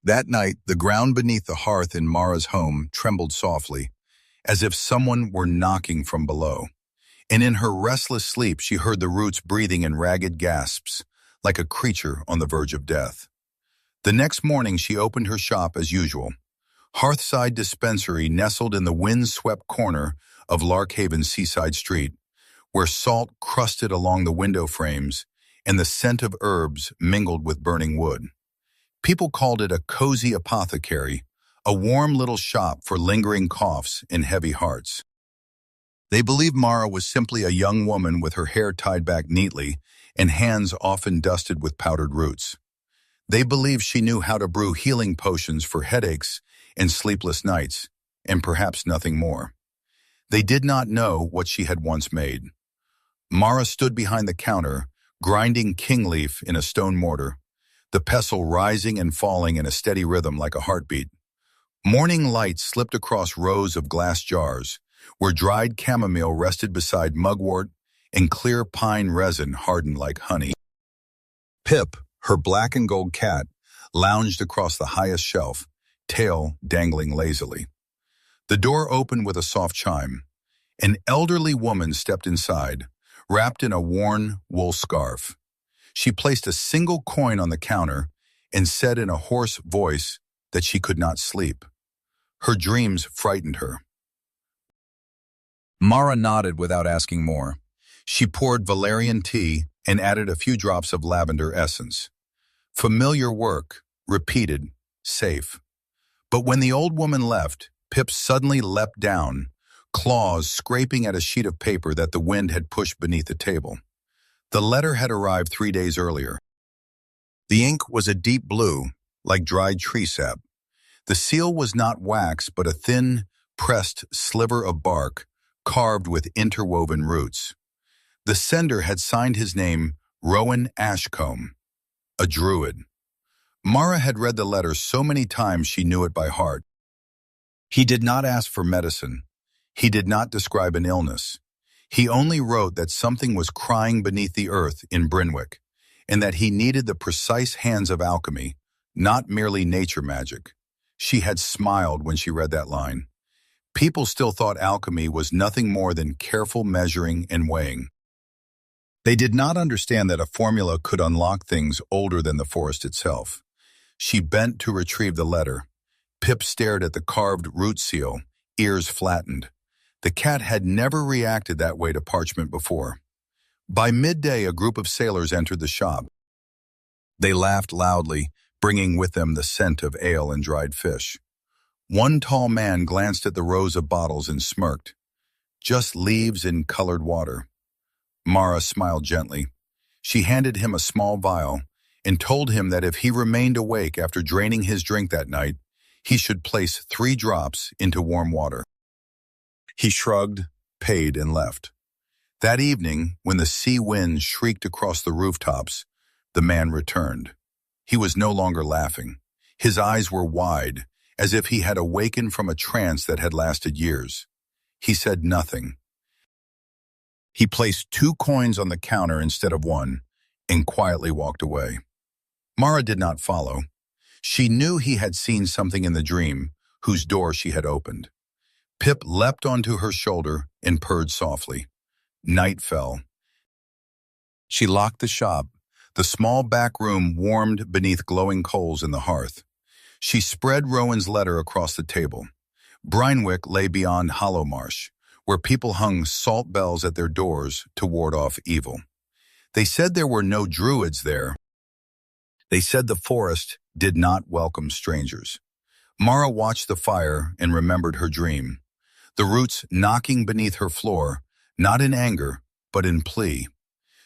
That night, the ground beneath the hearth in Mara's home trembled softly, as if someone were knocking from below. And in her restless sleep, she heard the roots breathing in ragged gasps, like a creature on the verge of death. The next morning, she opened her shop as usual. Hearthside Dispensary nestled in the wind-swept corner of Larkhaven's seaside street, where salt crusted along the window frames and the scent of herbs mingled with burning wood. People called it a cozy apothecary, a warm little shop for lingering coughs and heavy hearts. They believed Mara was simply a young woman with her hair tied back neatly and hands often dusted with powdered roots. They believed she knew how to brew healing potions for headaches and sleepless nights, and perhaps nothing more. They did not know what she had once made. Mara stood behind the counter, grinding king leaf in a stone mortar, the pestle rising and falling in a steady rhythm like a heartbeat. Morning light slipped across rows of glass jars, where dried chamomile rested beside mugwort and clear pine resin hardened like honey. Pip, her black and gold cat, lounged across the highest shelf, tail dangling lazily. The door opened with a soft chime. An elderly woman stepped inside, wrapped in a worn wool scarf. She placed a single coin on the counter and said in a hoarse voice that she could not sleep. Her dreams frightened her. Mara nodded without asking more. She poured valerian tea and added a few drops of lavender essence. Familiar work, repeated, safe. But when the old woman left, Pip suddenly leapt down, claws scraping at a sheet of paper that the wind had pushed beneath the table. The letter had arrived 3 days earlier. The ink was a deep blue, like dried tree sap. The seal was not wax, but a thin, pressed sliver of bark, carved with interwoven roots. The sender had signed his name Rowan Ashcombe, a druid. Mara had read the letter so many times she knew it by heart. He did not ask for medicine. He did not describe an illness. He only wrote that something was crying beneath the earth in Brynwick, and that he needed the precise hands of alchemy, not merely nature magic. She had smiled when she read that line. People still thought alchemy was nothing more than careful measuring and weighing. They did not understand that a formula could unlock things older than the forest itself. She bent to retrieve the letter. Pip stared at the carved root seal, ears flattened. The cat had never reacted that way to parchment before. By midday, a group of sailors entered the shop. They laughed loudly, bringing with them the scent of ale and dried fish. One tall man glanced at the rows of bottles and smirked. Just leaves in colored water. Mara smiled gently. She handed him a small vial and told him that if he remained awake after draining his drink that night, he should place 3 drops into warm water. He shrugged, paid, and left. That evening, when the sea wind shrieked across the rooftops, the man returned. He was no longer laughing. His eyes were wide, as if he had awakened from a trance that had lasted years. He said nothing. He placed 2 coins on the counter instead of 1, and quietly walked away. Mara did not follow. She knew he had seen something in the dream, whose door she had opened. Pip leapt onto her shoulder and purred softly. Night fell. She locked the shop. The small back room warmed beneath glowing coals in the hearth. She spread Rowan's letter across the table. Brynwick lay beyond Hollowmarsh, where people hung salt bells at their doors to ward off evil. They said there were no druids there. They said the forest did not welcome strangers. Mara watched the fire and remembered her dream. The roots knocking beneath her floor, not in anger, but in plea.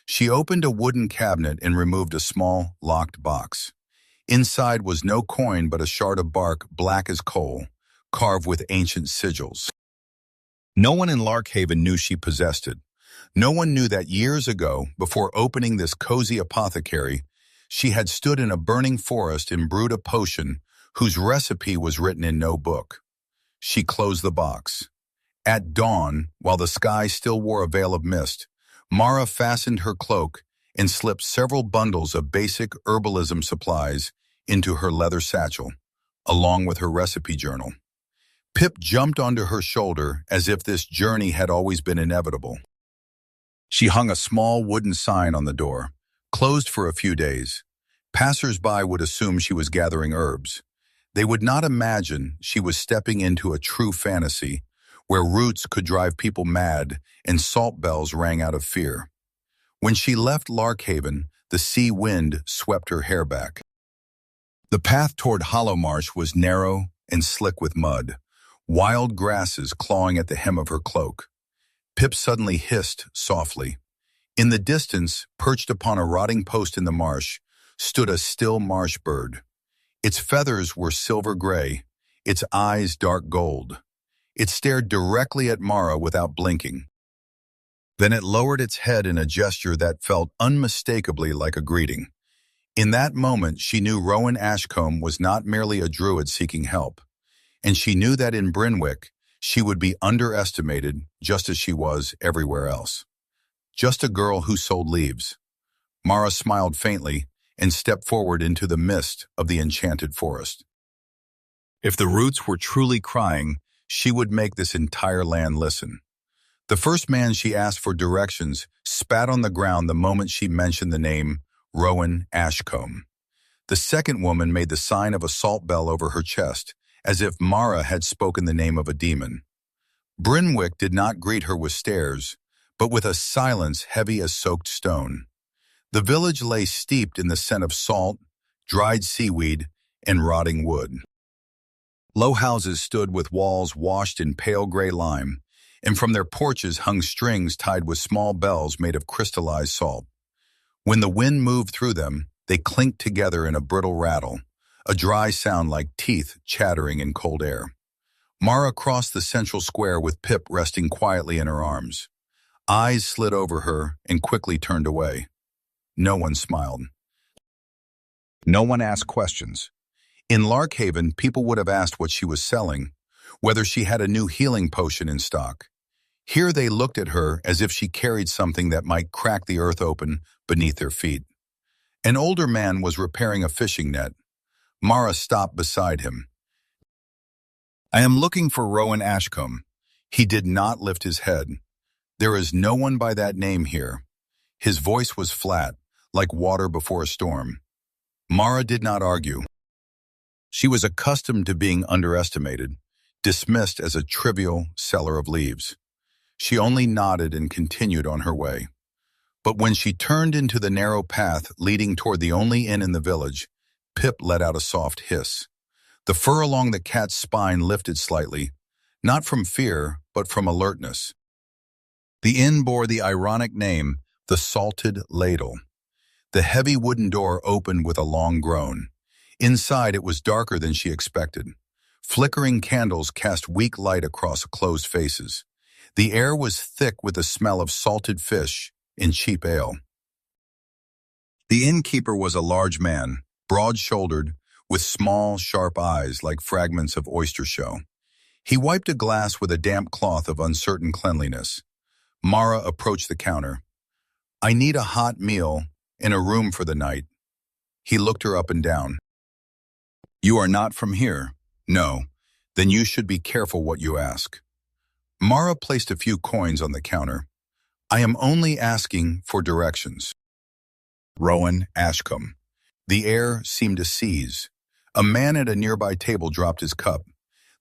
She opened a wooden cabinet and removed a small, locked box. Inside was no coin but a shard of bark black as coal, carved with ancient sigils. No one in Larkhaven knew she possessed it. No one knew that years ago, before opening this cozy apothecary, she had stood in a burning forest and brewed a potion whose recipe was written in no book. She closed the box. At dawn, while the sky still wore a veil of mist, Mara fastened her cloak and slipped several bundles of basic herbalism supplies into her leather satchel. along with her recipe journal. Pip jumped onto her shoulder as if this journey had always been inevitable. She hung a small wooden sign on the door, closed for a few days. Passers-by would assume she was gathering herbs. They would not imagine she was stepping into a true fantasy where roots could drive people mad and salt bells rang out of fear. When she left Larkhaven, the sea wind swept her hair back. The path toward Hollow Marsh was narrow and slick with mud, wild grasses clawing at the hem of her cloak. Pip suddenly hissed softly. In the distance, perched upon a rotting post in the marsh, stood a still marsh bird. Its feathers were silver gray, its eyes dark gold. It stared directly at Mara without blinking. Then it lowered its head in a gesture that felt unmistakably like a greeting. In that moment, she knew Rowan Ashcombe was not merely a druid seeking help, and she knew that in Brynwick, she would be underestimated just as she was everywhere else. Just a girl who sold leaves. Mara smiled faintly and stepped forward into the mist of the enchanted forest. If the roots were truly crying, she would make this entire land listen. The first man she asked for directions spat on the ground the moment she mentioned the name Rowan Ashcombe. The second woman made the sign of a salt bell over her chest, as if Mara had spoken the name of a demon. Brynwick did not greet her with stares, but with a silence heavy as soaked stone. The village lay steeped in the scent of salt, dried seaweed, and rotting wood. Low houses stood with walls washed in pale gray lime, and from their porches hung strings tied with small bells made of crystallized salt. When the wind moved through them, they clinked together in a brittle rattle, a dry sound like teeth chattering in cold air. Mara crossed the central square with Pip resting quietly in her arms. Eyes slid over her and quickly turned away. No one smiled. No one asked questions. In Larkhaven, people would have asked what she was selling, whether she had a new healing potion in stock. Here they looked at her as if she carried something that might crack the earth open beneath their feet. An older man was repairing a fishing net. Mara stopped beside him. "I am looking for Rowan Ashcombe." He did not lift his head. "There is no one by that name here." His voice was flat, like water before a storm. Mara did not argue. She was accustomed to being underestimated, dismissed as a trivial seller of leaves. She only nodded and continued on her way. But when she turned into the narrow path leading toward the only inn in the village, Pip let out a soft hiss. The fur along the cat's spine lifted slightly, not from fear, but from alertness. The inn bore the ironic name, the Salted Ladle. The heavy wooden door opened with a long groan. Inside, it was darker than she expected. Flickering candles cast weak light across closed faces. The air was thick with the smell of salted fish and cheap ale. The innkeeper was a large man, broad-shouldered, with small, sharp eyes like fragments of oyster shell. He wiped a glass with a damp cloth of uncertain cleanliness. Mara approached the counter. "I need a hot meal and a room for the night." He looked her up and down. "You are not from here?" "No." "Then you should be careful what you ask." Mara placed a few coins on the counter. "I am only asking for directions." Rowan Ashcombe. The air seemed to seize. A man at a nearby table dropped his cup.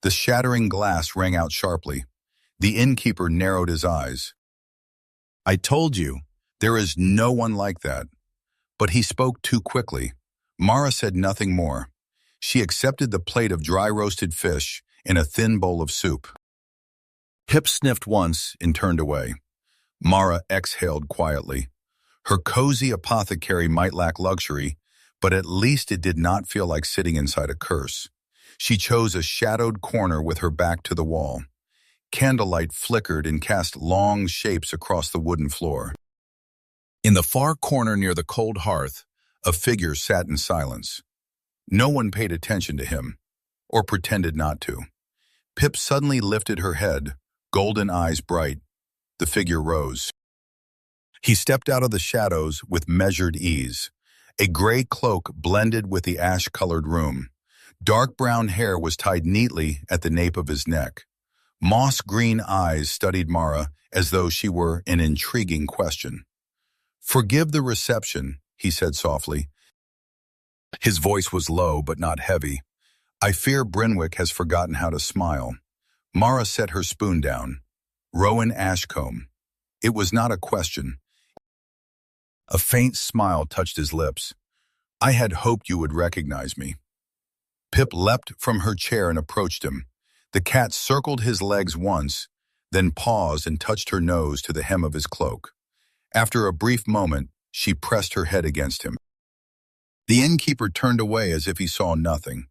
The shattering glass rang out sharply. The innkeeper narrowed his eyes. "I told you, there is no one like that." But he spoke too quickly. Mara said nothing more. She accepted the plate of dry roasted fish and a thin bowl of soup. Pip sniffed once and turned away. Mara exhaled quietly. Her cozy apothecary might lack luxury, but at least it did not feel like sitting inside a curse. She chose a shadowed corner with her back to the wall. Candlelight flickered and cast long shapes across the wooden floor. In the far corner near the cold hearth, a figure sat in silence. No one paid attention to him, or pretended not to. Pip suddenly lifted her head, golden eyes bright. The figure rose. He stepped out of the shadows with measured ease. A gray cloak blended with the ash-colored room. Dark brown hair was tied neatly at the nape of his neck. Moss-green eyes studied Mara as though she were an intriguing question. "Forgive the reception," he said softly. His voice was low but not heavy. "I fear Brynwick has forgotten how to smile." Mara set her spoon down. "Rowan Ashcombe." It was not a question. A faint smile touched his lips. "I had hoped you would recognize me." Pip leapt from her chair and approached him. The cat circled his legs once, then paused and touched her nose to the hem of his cloak. After a brief moment, she pressed her head against him. The innkeeper turned away as if he saw nothing.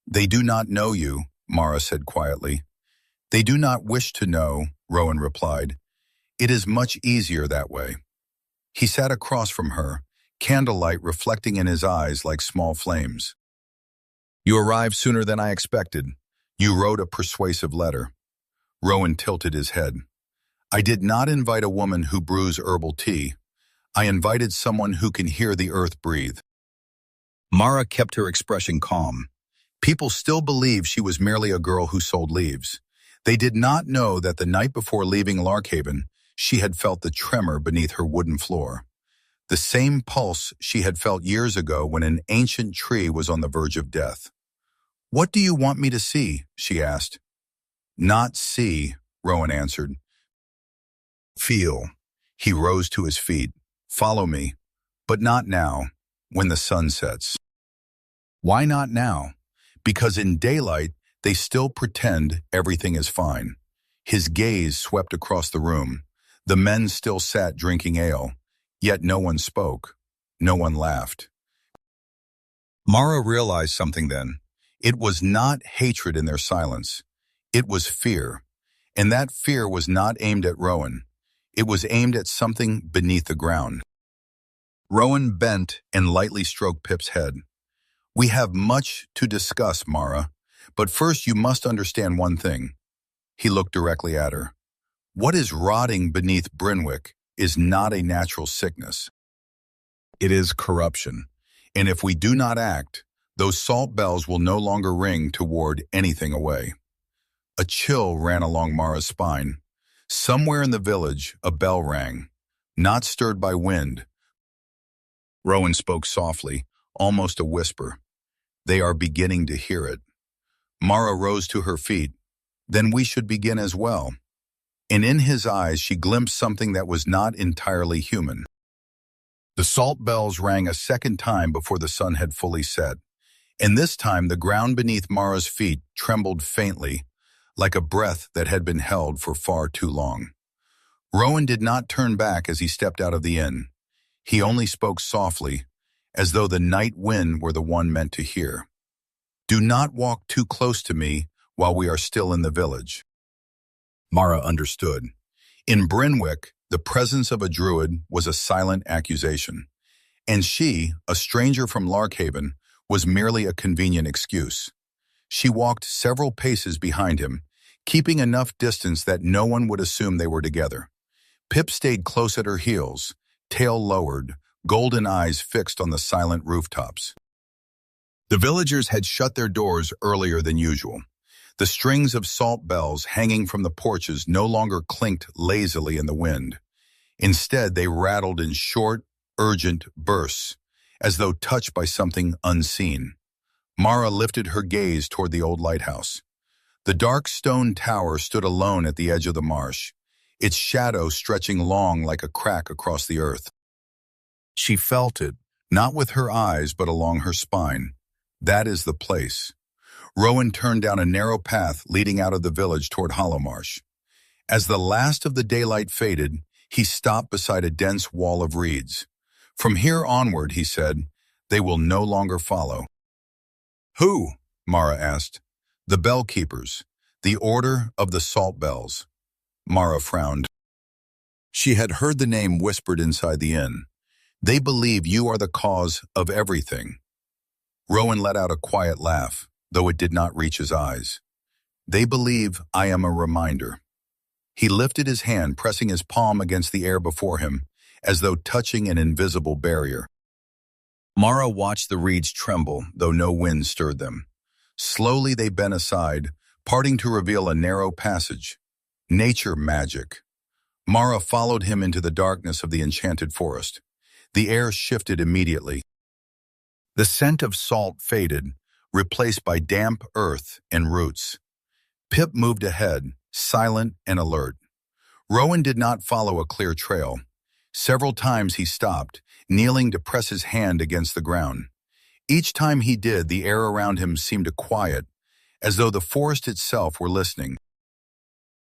"They do not know you," Mara said quietly. "They do not wish to know," Rowan replied. "It is much easier that way." He sat across from her, candlelight reflecting in his eyes like small flames. "You arrived sooner than I expected. You wrote a persuasive letter." Rowan tilted his head. "I did not invite a woman who brews herbal tea. I invited someone who can hear the earth breathe." Mara kept her expression calm. People still believed she was merely a girl who sold leaves. They did not know that the night before leaving Larkhaven, she had felt the tremor beneath her wooden floor. The same pulse she had felt years ago when an ancient tree was on the verge of death. "What do you want me to see?" she asked. "Not see," Rowan answered. "Feel." He rose to his feet. "Follow me. But not now, when the sun sets." Why not now? Because in daylight, they still pretend everything is fine. His gaze swept across the room. The men still sat drinking ale, yet no one spoke. No one laughed. Mara realized something then. It was not hatred in their silence. It was fear. And that fear was not aimed at Rowan. It was aimed at something beneath the ground. Rowan bent and lightly stroked Pip's head. "We have much to discuss, Mara, but first you must understand one thing." He looked directly at her. "What is rotting beneath Brynwick is not a natural sickness. It is corruption. And if we do not act, those salt bells will no longer ring to ward anything away." A chill ran along Mara's spine. Somewhere in the village, a bell rang, not stirred by wind. Rowan spoke softly, almost a whisper. "They are beginning to hear it." Mara rose to her feet. "Then we should begin as well." And in his eyes she glimpsed something that was not entirely human. The salt bells rang a second time before the sun had fully set, and this time the ground beneath Mara's feet trembled faintly, like a breath that had been held for far too long. Rowan did not turn back as he stepped out of the inn. He only spoke softly, as though the night wind were the one meant to hear. "Do not walk too close to me while we are still in the village." Mara understood. In Brynwick, the presence of a druid was a silent accusation, and she, a stranger from Larkhaven, was merely a convenient excuse. She walked several paces behind him, keeping enough distance that no one would assume they were together. Pip stayed close at her heels, tail lowered, golden eyes fixed on the silent rooftops. The villagers had shut their doors earlier than usual. The strings of salt bells hanging from the porches no longer clinked lazily in the wind. Instead, they rattled in short, urgent bursts, as though touched by something unseen. Mara lifted her gaze toward the old lighthouse. The dark stone tower stood alone at the edge of the marsh, its shadow stretching long like a crack across the earth. She felt it, not with her eyes but along her spine. That is the place. Rowan turned down a narrow path leading out of the village toward Hollowmarsh. As the last of the daylight faded, he stopped beside a dense wall of reeds. "From here onward," he said, "they will no longer follow." "Who?" Mara asked. "The bell-keepers, the Order of the Salt Bells." Mara frowned. She had heard the name whispered inside the inn. "They believe you are the cause of everything." Rowan let out a quiet laugh, though it did not reach his eyes. "They believe I am a reminder." He lifted his hand, pressing his palm against the air before him, as though touching an invisible barrier. Mara watched the reeds tremble, though no wind stirred them. Slowly they bent aside, parting to reveal a narrow passage. Nature magic. Mara followed him into the darkness of the enchanted forest. The air shifted immediately. The scent of salt faded, replaced by damp earth and roots. Pip moved ahead, silent and alert. Rowan did not follow a clear trail. Several times he stopped, kneeling to press his hand against the ground. Each time he did, the air around him seemed to quiet, as though the forest itself were listening.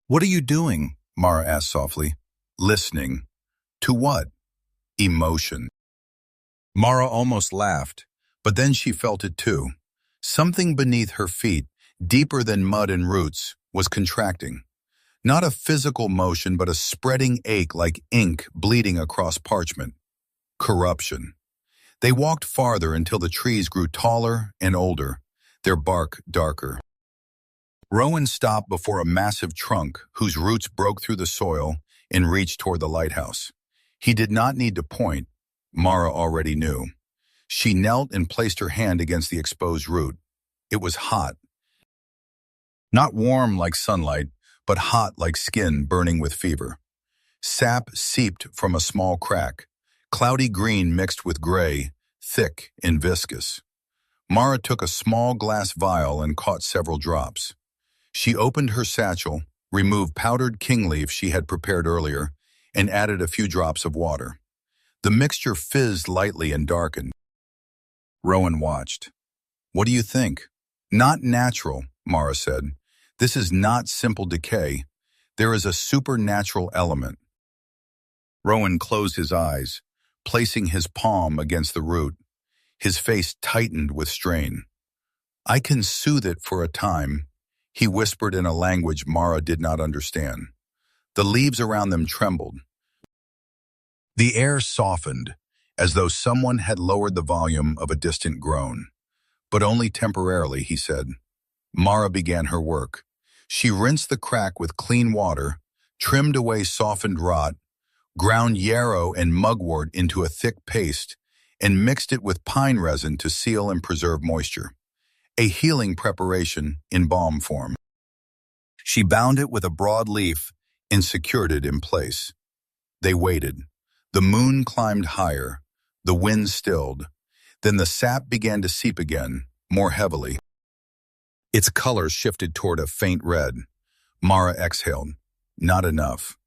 "What are you doing?" Mara asked softly. "Listening." "To what?" "Emotion." Mara almost laughed, but then she felt it too. Something beneath her feet, deeper than mud and roots, was contracting. Not a physical motion, but a spreading ache like ink bleeding across parchment. Corruption. They walked farther until the trees grew taller and older, their bark darker. Rowan stopped before a massive trunk whose roots broke through the soil and reached toward the lighthouse. He did not need to point. Mara already knew. She knelt and placed her hand against the exposed root. It was hot. Not warm like sunlight, but hot like skin burning with fever. Sap seeped from a small crack, cloudy green mixed with gray, thick and viscous. Mara took a small glass vial and caught several drops. She opened her satchel, removed powdered king leaf she had prepared earlier, and added a few drops of water. The mixture fizzed lightly and darkened. Rowan watched. "What do you think?" "Not natural," Mara said. "This is not simple decay. There is a supernatural element." Rowan closed his eyes, placing his palm against the root. His face tightened with strain. "I can soothe it for a time," he whispered in a language Mara did not understand. The leaves around them trembled. The air softened, as though someone had lowered the volume of a distant groan. "But only temporarily," he said. Mara began her work. She rinsed the crack with clean water, trimmed away softened rot, ground yarrow and mugwort into a thick paste, and mixed it with pine resin to seal and preserve moisture. A healing preparation in balm form. She bound it with a broad leaf and secured it in place. They waited. The moon climbed higher. The wind stilled. Then the sap began to seep again, more heavily. Its color shifted toward a faint red. Mara exhaled. Not enough.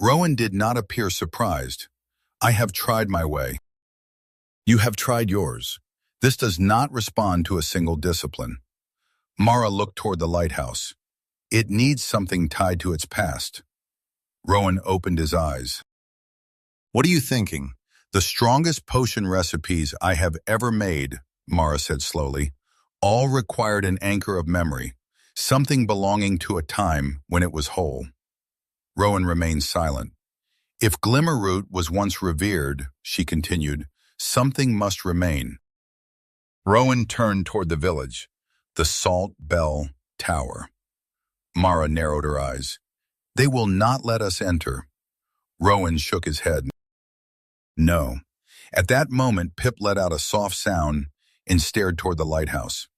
Rowan did not appear surprised. "I have tried my way." "You have tried yours. This does not respond to a single discipline." Mara looked toward the lighthouse. "It needs something tied to its past." Rowan opened his eyes. "What are you thinking?" "The strongest potion recipes I have ever made," Mara said slowly, "all required an anchor of memory, something belonging to a time when it was whole." Rowan remained silent. "If Glimmerroot was once revered," she continued, "something must remain." Rowan turned toward the village, the Salt Bell Tower. Mara narrowed her eyes. "They will not let us enter." Rowan shook his head. "No." At that moment, Pip let out a soft sound and stared toward the lighthouse.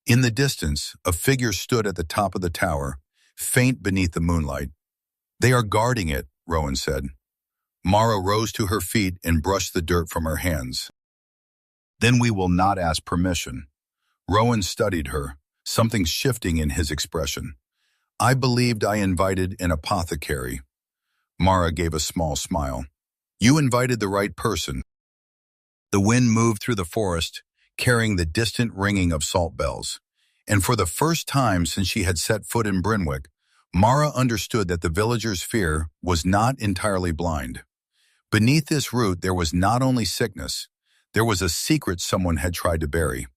In the distance, a figure stood at the top of the tower, faint beneath the moonlight. "They are guarding it," Rowan said. Mara rose to her feet and brushed the dirt from her hands. "Then we will not ask permission." Rowan studied her, something shifting in his expression. "I believed I invited an apothecary." Mara gave a small smile. "You invited the right person." The wind moved through the forest, carrying the distant ringing of salt bells. And for the first time since she had set foot in Brynwick, Mara understood that the villagers' fear was not entirely blind. Beneath this root there was not only sickness, there was a secret someone had tried to bury,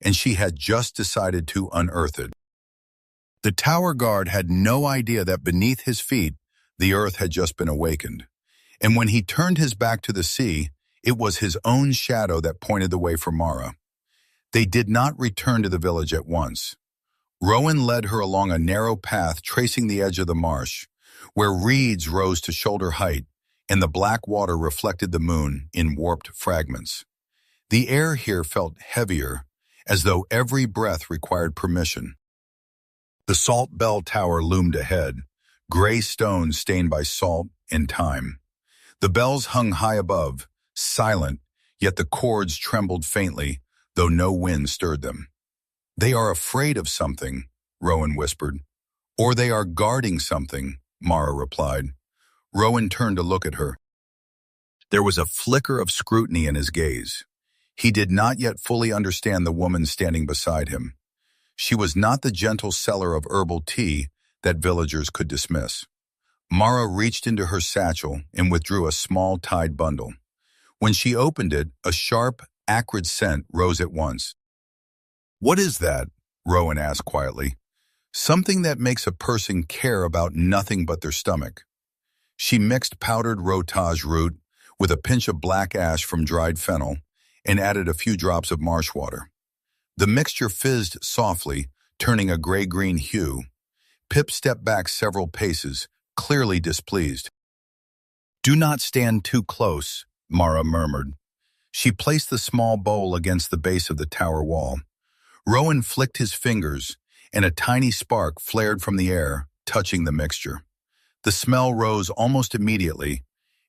and she had just decided to unearth it. The tower guard had no idea that beneath his feet, the earth had just been awakened. And when he turned his back to the sea, it was his own shadow that pointed the way for Mara. They did not return to the village at once. Rowan led her along a narrow path tracing the edge of the marsh, where reeds rose to shoulder height, and the black water reflected the moon in warped fragments. The air here felt heavier, as though every breath required permission. The salt bell tower loomed ahead, gray stones stained by salt and time. The bells hung high above, silent, yet the chords trembled faintly, though no wind stirred them. "They are afraid of something," Rowan whispered. "Or they are guarding something," Mara replied. Rowan turned to look at her. There was a flicker of scrutiny in his gaze. He did not yet fully understand the woman standing beside him. She was not the gentle seller of herbal tea that villagers could dismiss. Mara reached into her satchel and withdrew a small tied bundle. When she opened it, a sharp, acrid scent rose at once. "What is that?" Rowan asked quietly. "Something that makes a person care about nothing but their stomach." She mixed powdered rotage root with a pinch of black ash from dried fennel and added a few drops of marsh water. The mixture fizzed softly, turning a gray-green hue. Pip stepped back several paces, clearly displeased. "Do not stand too close," Mara murmured. She placed the small bowl against the base of the tower wall. Rowan flicked his fingers, and a tiny spark flared from the air, touching the mixture. The smell rose almost immediately.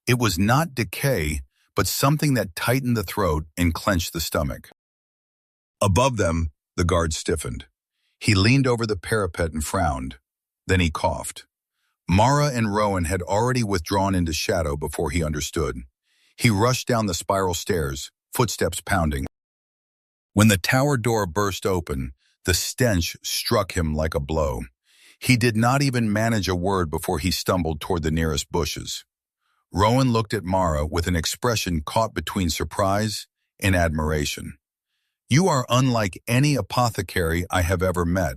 It was not decay, but something that tightened the throat and clenched the stomach. Above them, the guard stiffened. He leaned over the parapet and frowned. Then he coughed. Mara and Rowan had already withdrawn into shadow before he understood. He rushed down the spiral stairs, footsteps pounding. When the tower door burst open, the stench struck him like a blow. He did not even manage a word before he stumbled toward the nearest bushes. Rowan looked at Mara with an expression caught between surprise and admiration. "You are unlike any apothecary I have ever met."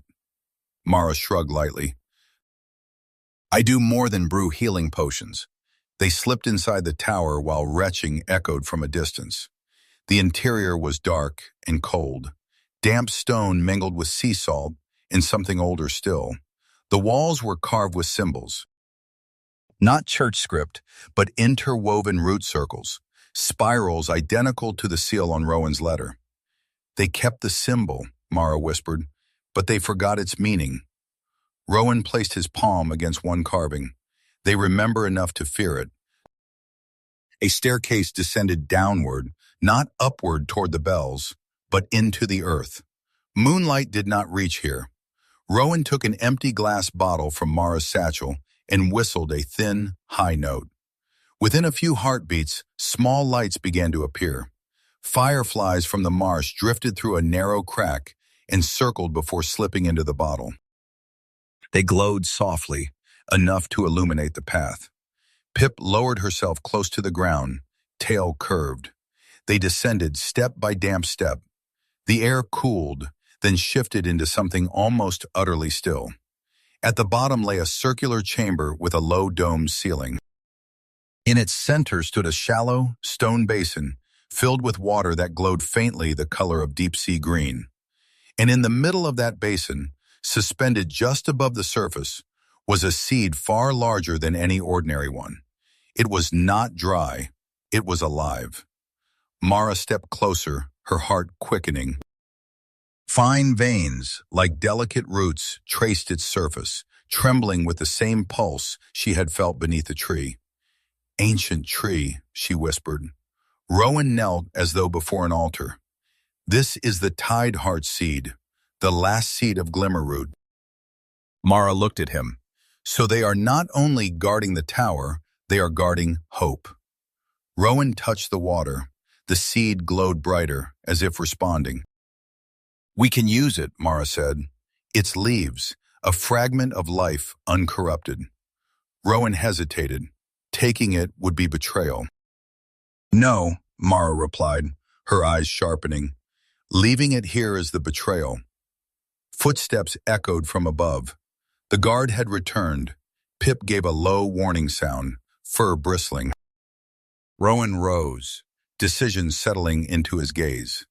Mara shrugged lightly. "I do more than brew healing potions." They slipped inside the tower while retching echoed from a distance. The interior was dark and cold. Damp stone mingled with sea salt and something older still. The walls were carved with symbols. Not church script, but interwoven root circles, spirals identical to the seal on Rowan's letter. "They kept the symbol," Mara whispered, "but they forgot its meaning." Rowan placed his palm against one carving. "They remember enough to fear it." A staircase descended downward, not upward toward the bells, but into the earth. Moonlight did not reach here. Rowan took an empty glass bottle from Mara's satchel and whistled a thin, high note. Within a few heartbeats, small lights began to appear. Fireflies from the marsh drifted through a narrow crack and circled before slipping into the bottle. They glowed softly, enough to illuminate the path. Pip lowered herself close to the ground, tail curved. They descended step by damp step. The air cooled, then shifted into something almost utterly still. At the bottom lay a circular chamber with a low domed ceiling. In its center stood a shallow, stone basin filled with water that glowed faintly the color of deep-sea green. And in the middle of that basin, suspended just above the surface, was a seed far larger than any ordinary one. It was not dry, it was alive. Mara stepped closer, her heart quickening. Fine veins, like delicate roots, traced its surface, trembling with the same pulse she had felt beneath the tree. "Ancient tree," she whispered. Rowan knelt as though before an altar. "This is the tide heart seed, the last seed of Glimmerroot." Mara looked at him. "So they are not only guarding the tower, they are guarding hope." Rowan touched the water. The seed glowed brighter, as if responding. "We can use it," Mara said. "Its leaves, a fragment of life uncorrupted." Rowan hesitated. Taking it would be betrayal. "No," Mara replied, her eyes sharpening. "Leaving it here is the betrayal." Footsteps echoed from above. The guard had returned. Pip gave a low warning sound, fur bristling. Rowan rose, decision settling into his gaze.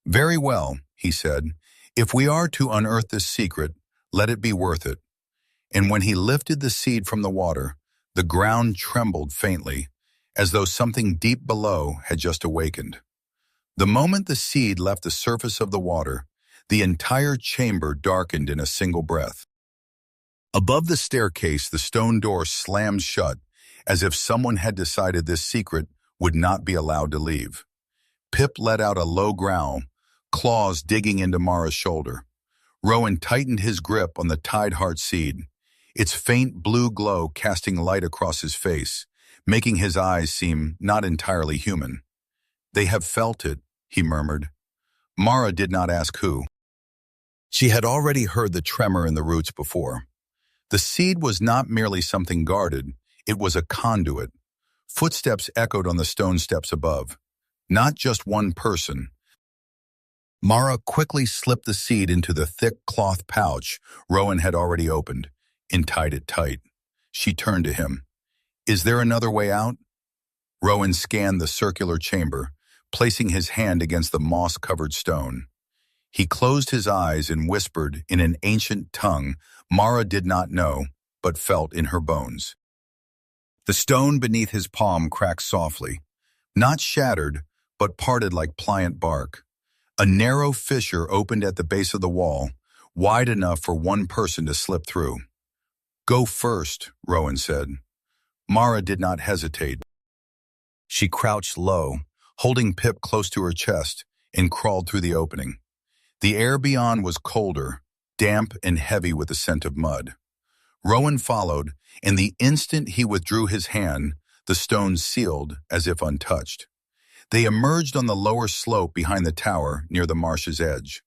"Very well," he said. "If we are to unearth this secret, let it be worth it." And when he lifted the seed from the water, the ground trembled faintly, as though something deep below had just awakened. The moment the seed left the surface of the water, The entire chamber darkened in a single breath. Above the staircase, the stone door slammed shut, as if someone had decided this secret would not be allowed to leave. Pip let out a low growl, claws digging into Mara's shoulder. Rowan tightened his grip on the Tide Heart seed, its faint blue glow casting light across his face, making his eyes seem not entirely human. "They have felt it," he murmured. Mara did not ask who. She had already heard the tremor in the roots before. The seed was not merely something guarded, it was a conduit. Footsteps echoed on the stone steps above. Not just one person. Mara quickly slipped the seed into the thick cloth pouch Rowan had already opened and tied it tight. She turned to him. "Is there another way out?" Rowan scanned the circular chamber, placing his hand against the moss-covered stone. He closed his eyes and whispered in an ancient tongue Mara did not know, but felt in her bones. The stone beneath his palm cracked softly, not shattered, but parted like pliant bark. A narrow fissure opened at the base of the wall, wide enough for one person to slip through. "Go first," Rowan said. Mara did not hesitate. She crouched low, holding Pip close to her chest, and crawled through the opening. The air beyond was colder, damp and heavy with the scent of mud. Rowan followed, and the instant he withdrew his hand, the stone sealed as if untouched. They emerged on the lower slope behind the tower near the marsh's edge.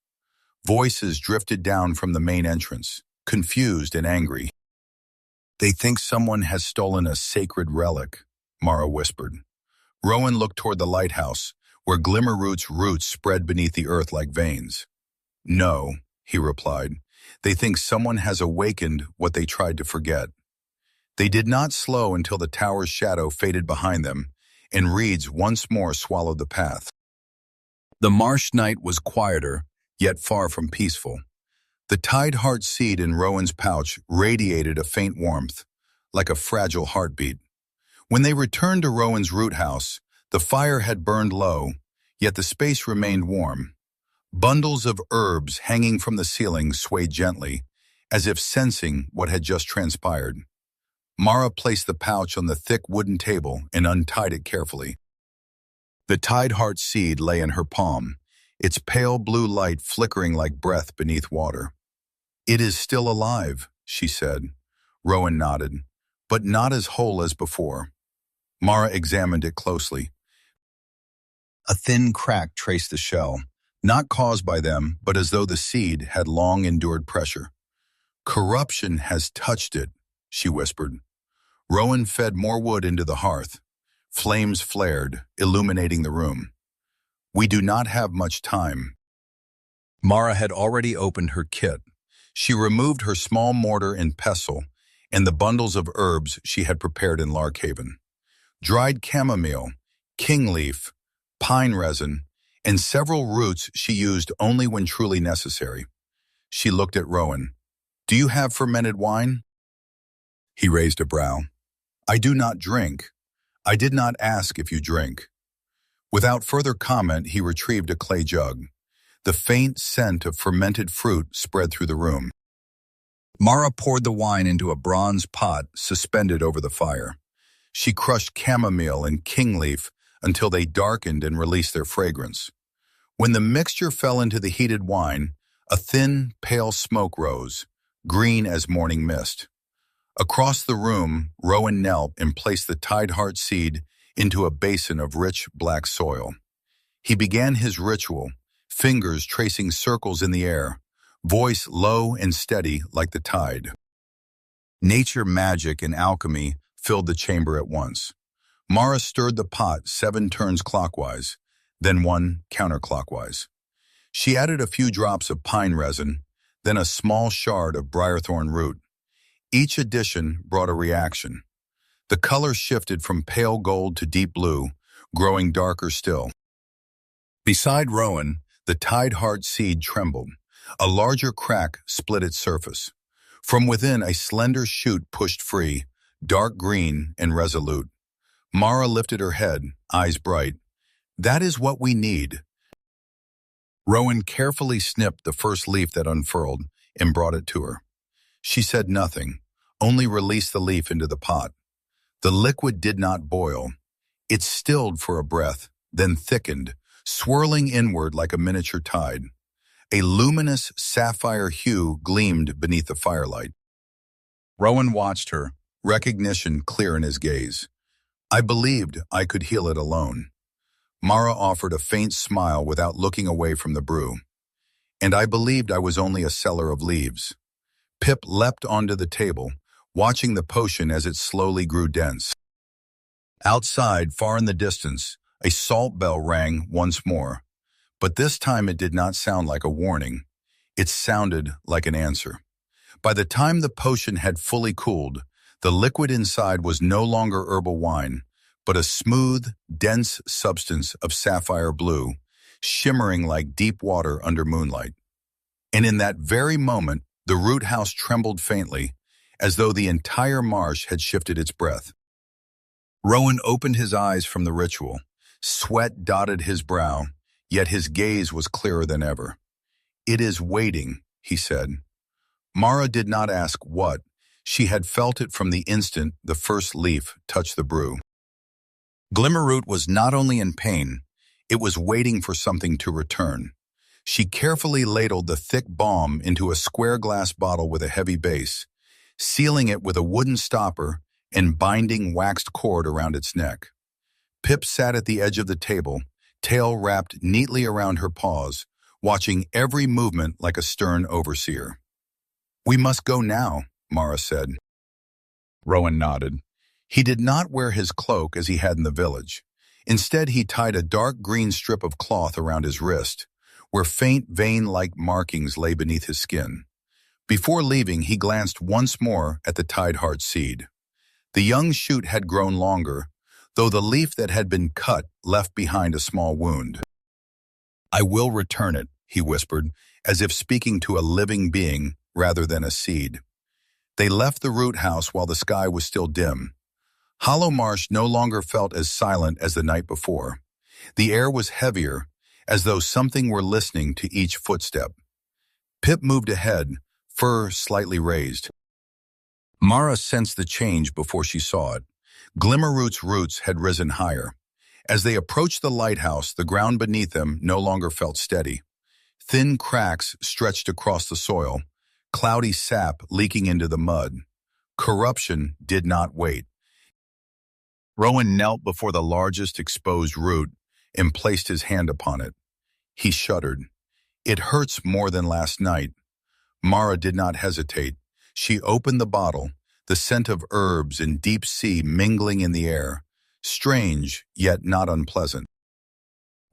Voices drifted down from the main entrance, confused and angry. "They think someone has stolen a sacred relic," Mara whispered. Rowan looked toward the lighthouse, where Glimmerroot's roots spread beneath the earth like veins. "No," he replied. "They think someone has awakened what they tried to forget." They did not slow until the tower's shadow faded behind them, and reeds once more swallowed the path. The marsh night was quieter, yet far from peaceful. The Tide Heart seed in Rowan's pouch radiated a faint warmth, like a fragile heartbeat. When they returned to Rowan's root house, the fire had burned low, yet the space remained warm. Bundles of herbs hanging from the ceiling swayed gently, as if sensing what had just transpired. Mara placed the pouch on the thick wooden table and untied it carefully. The Tide Heart seed lay in her palm, its pale blue light flickering like breath beneath water. "It is still alive," she said. Rowan nodded, "but not as whole as before." Mara examined it closely. A thin crack traced the shell, not caused by them, but as though the seed had long endured pressure. "Corruption has touched it," she whispered. Rowan fed more wood into the hearth. Flames flared, illuminating the room. "We do not have much time." Mara had already opened her kit. She removed her small mortar and pestle and the bundles of herbs she had prepared in Larkhaven. Dried chamomile, king leaf, pine resin, and several roots she used only when truly necessary. She looked at Rowan. "Do you have fermented wine?" He raised a brow. "I do not drink. I did not ask if you drink." Without further comment, he retrieved a clay jug. The faint scent of fermented fruit spread through the room. Mara poured the wine into a bronze pot suspended over the fire. She crushed chamomile and king leaf until they darkened and released their fragrance. When the mixture fell into the heated wine, a thin, pale smoke rose, green as morning mist. Across the room, Rowan knelt and placed the Tide Heart seed into a basin of rich black soil. He began his ritual, fingers tracing circles in the air, voice low and steady like the tide. Nature magic and alchemy filled the chamber at once. Mara stirred the pot 7 turns clockwise, then 1 counterclockwise. She added a few drops of pine resin, then a small shard of briarthorn root. Each addition brought a reaction. The color shifted from pale gold to deep blue, growing darker still. Beside Rowan, the Tide Heart seed trembled. A larger crack split its surface. From within, a slender shoot pushed free, dark green and resolute. Mara lifted her head, eyes bright. "That is what we need." Rowan carefully snipped the first leaf that unfurled and brought it to her. She said nothing, only released the leaf into the pot. The liquid did not boil. It stilled for a breath, then thickened, swirling inward like a miniature tide. A luminous sapphire hue gleamed beneath the firelight. Rowan watched her, recognition clear in his gaze. I believed I could heal it alone. Mara offered a faint smile without looking away from the brew. And I believed I was only a seller of leaves. Pip leapt onto the table, watching the potion as it slowly grew dense. Outside, far in the distance, a salt bell rang once more. But this time it did not sound like a warning. It sounded like an answer. By the time the potion had fully cooled, the liquid inside was no longer herbal wine, but a smooth, dense substance of sapphire blue, shimmering like deep water under moonlight. And in that very moment, the root house trembled faintly, as though the entire marsh had shifted its breath. Rowan opened his eyes from the ritual. Sweat dotted his brow, yet his gaze was clearer than ever. It is waiting, he said. Mara did not ask what. She had felt it from the instant the first leaf touched the brew. Glimmerroot was not only in pain, it was waiting for something to return. She carefully ladled the thick balm into a square glass bottle with a heavy base, sealing it with a wooden stopper and binding waxed cord around its neck. Pip sat at the edge of the table, tail wrapped neatly around her paws, watching every movement like a stern overseer. We must go now, Mara said. Rowan nodded. He did not wear his cloak as he had in the village. Instead, he tied a dark green strip of cloth around his wrist, where faint vein-like markings lay beneath his skin. Before leaving, he glanced once more at the Tideheart seed. The young shoot had grown longer, though the leaf that had been cut left behind a small wound. I will return it, he whispered, as if speaking to a living being rather than a seed. They left the root house while the sky was still dim. Hollow Marsh no longer felt as silent as the night before. The air was heavier, as though something were listening to each footstep. Pip moved ahead, fur slightly raised. Mara sensed the change before she saw it. Glimmerroot's roots had risen higher. As they approached the lighthouse, the ground beneath them no longer felt steady. Thin cracks stretched across the soil, cloudy sap leaking into the mud. Corruption did not wait. Rowan knelt before the largest exposed root and placed his hand upon it. He shuddered. It hurts more than last night. Mara did not hesitate. She opened the bottle, the scent of herbs and deep sea mingling in the air, strange yet not unpleasant.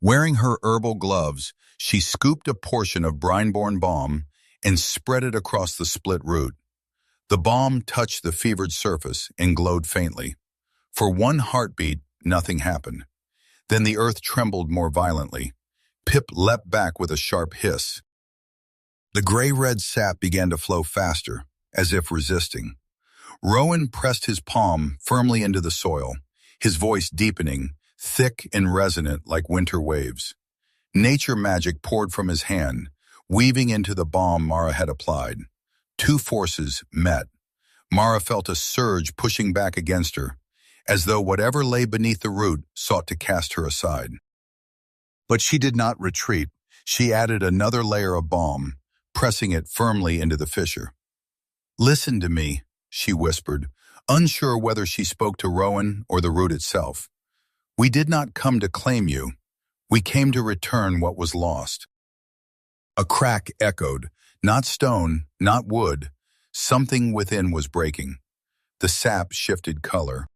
Wearing her herbal gloves, she scooped a portion of brine-born balm and spread it across the split root. The balm touched the fevered surface and glowed faintly. For one heartbeat, nothing happened. Then the earth trembled more violently. Pip leapt back with a sharp hiss. The gray-red sap began to flow faster, as if resisting. Rowan pressed his palm firmly into the soil, his voice deepening, thick and resonant like winter waves. Nature magic poured from his hand, weaving into the balm Mara had applied. Two forces met. Mara felt a surge pushing back against her, as though whatever lay beneath the root sought to cast her aside. But she did not retreat. She added another layer of balm, pressing it firmly into the fissure. Listen to me, she whispered, unsure whether she spoke to Rowan or the root itself. We did not come to claim you. We came to return what was lost. A crack echoed, not stone, not wood. Something within was breaking. The sap shifted color.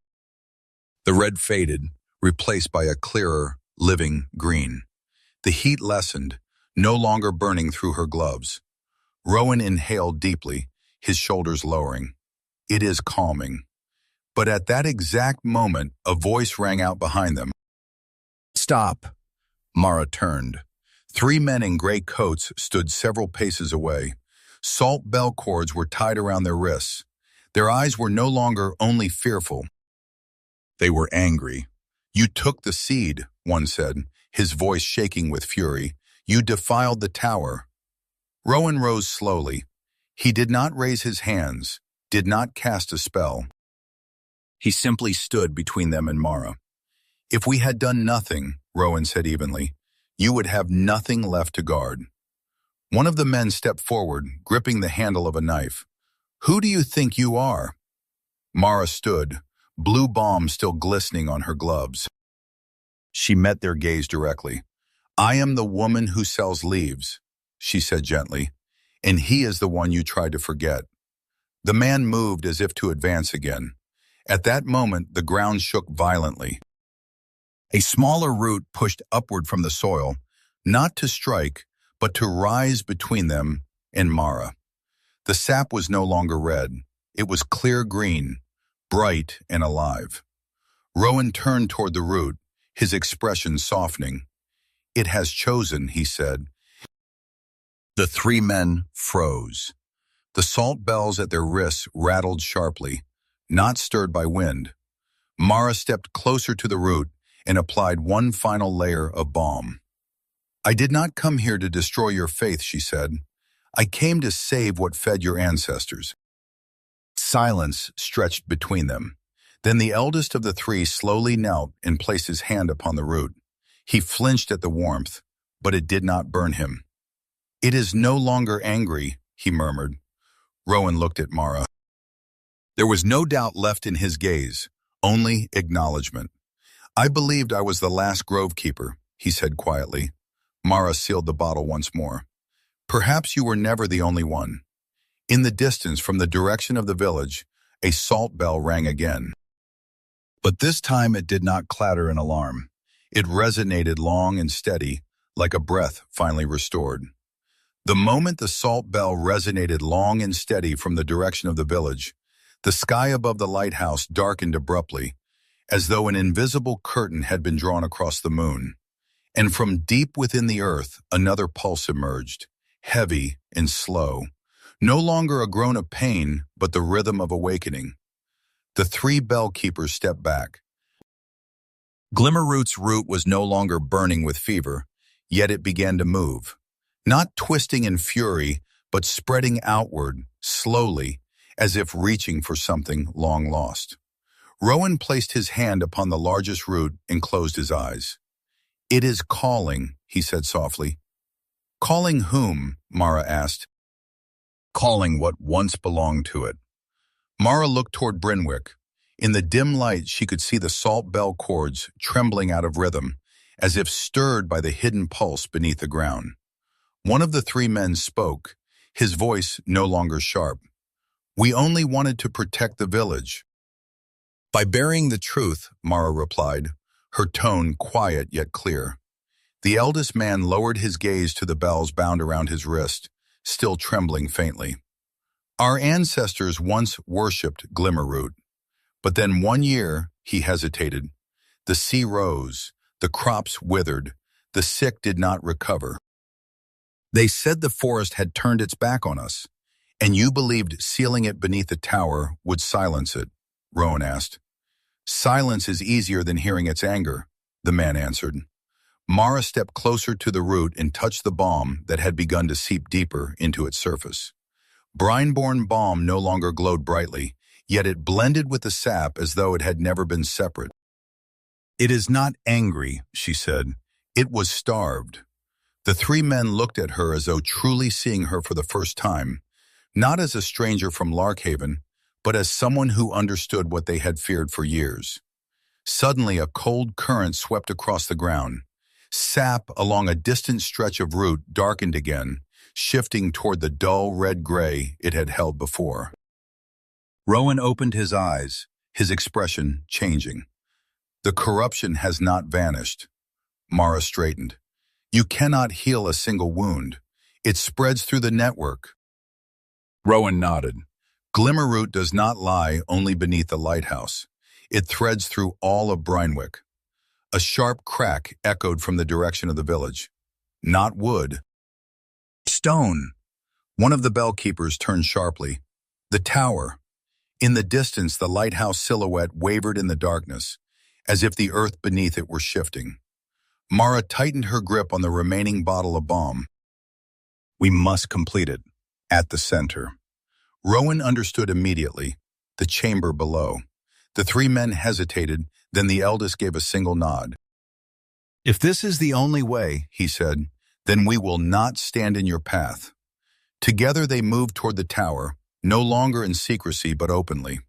The red faded, replaced by a clearer, living green. The heat lessened, no longer burning through her gloves. Rowan inhaled deeply, his shoulders lowering. It is calming. But at that exact moment, a voice rang out behind them. Stop. Mara turned. Three men in gray coats stood several paces away. Salt bell cords were tied around their wrists. Their eyes were no longer only fearful. They were angry. You took the seed, one said, his voice shaking with fury. You defiled the tower. Rowan rose slowly. He did not raise his hands, did not cast a spell. He simply stood between them and Mara. If we had done nothing, Rowan said evenly, you would have nothing left to guard. One of the men stepped forward, gripping the handle of a knife. Who do you think you are? Mara stood, blue balm still glistening on her gloves. She met their gaze directly. I am the woman who sells leaves, she said gently, and he is the one you tried to forget. The man moved as if to advance again. At that moment, the ground shook violently. A smaller root pushed upward from the soil, not to strike, but to rise between them and Mara. The sap was no longer red. It was clear green, bright and alive. Rowan turned toward the root, his expression softening. It has chosen, he said. The three men froze. The salt bells at their wrists rattled sharply, not stirred by wind. Mara stepped closer to the root and applied one final layer of balm. I did not come here to destroy your faith, she said. I came to save what fed your ancestors. Silence stretched between them. Then the eldest of the three slowly knelt and placed his hand upon the root. He flinched at the warmth, but it did not burn him. It is no longer angry, he murmured. Rowan looked at Mara. There was no doubt left in his gaze, only acknowledgement. I believed I was the last Grovekeeper, he said quietly. Mara sealed the bottle once more. Perhaps you were never the only one. In the distance, from the direction of the village, a salt bell rang again. But this time it did not clatter in alarm. It resonated long and steady, like a breath finally restored. The moment the salt bell resonated long and steady from the direction of the village, the sky above the lighthouse darkened abruptly, as though an invisible curtain had been drawn across the moon. And from deep within the earth, another pulse emerged, heavy and slow, no longer a groan of pain, but the rhythm of awakening. The three bell keepers stepped back. Glimmerroot's root was no longer burning with fever, yet it began to move, not twisting in fury, but spreading outward, slowly, as if reaching for something long lost. Rowan placed his hand upon the largest root and closed his eyes. It is calling, he said softly. Calling whom? Mara asked. Calling what once belonged to it. Mara looked toward Brynwick. In the dim light, she could see the salt bell cords trembling out of rhythm, as if stirred by the hidden pulse beneath the ground. One of the three men spoke, his voice no longer sharp. We only wanted to protect the village. By burying the truth, Mara replied, her tone quiet yet clear. The eldest man lowered his gaze to the bells bound around his wrist, still trembling faintly. Our ancestors once worshipped Glimmerroot, but then one year, he hesitated. The sea rose, the crops withered, the sick did not recover. They said the forest had turned its back on us, and you believed sealing it beneath the tower would silence it, Rowan asked. Silence is easier than hearing its anger, the man answered. Mara stepped closer to the root and touched the balm that had begun to seep deeper into its surface. Brine-born balm no longer glowed brightly, yet it blended with the sap as though it had never been separate. It is not angry, she said. It was starved. The three men looked at her as though truly seeing her for the first time, not as a stranger from Larkhaven, but as someone who understood what they had feared for years. Suddenly, a cold current swept across the ground. Sap along a distant stretch of root darkened again, shifting toward the dull red-gray it had held before. Rowan opened his eyes, his expression changing. The corruption has not vanished. Mara straightened. You cannot heal a single wound. It spreads through the network. Rowan nodded. Glimmerroot does not lie only beneath the lighthouse. It threads through all of Brynwick. A sharp crack echoed from the direction of the village. Not wood. Stone. One of the bell keepers turned sharply. The tower. In the distance, the lighthouse silhouette wavered in the darkness, as if the earth beneath it were shifting. Mara tightened her grip on the remaining bottle of balm. We must complete it. At the center. Rowan understood immediately. The chamber below. The three men hesitated, then the eldest gave a single nod. If this is the only way, he said, then we will not stand in your path. Together they moved toward the tower, no longer in secrecy but openly.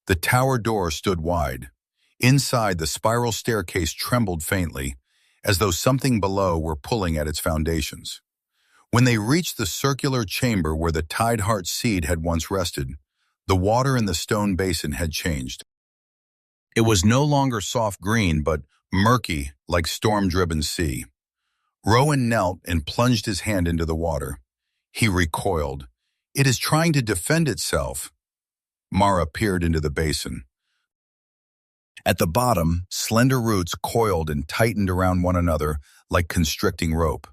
The tower door stood wide. Inside, the spiral staircase trembled faintly, as though something below were pulling at its foundations. When they reached the circular chamber where the Tideheart seed had once rested, the water in the stone basin had changed. It was no longer soft green, but murky like storm-driven sea. Rowan knelt and plunged his hand into the water. He recoiled. It is trying to defend itself. Mara peered into the basin. At the bottom, slender roots coiled and tightened around one another like constricting rope.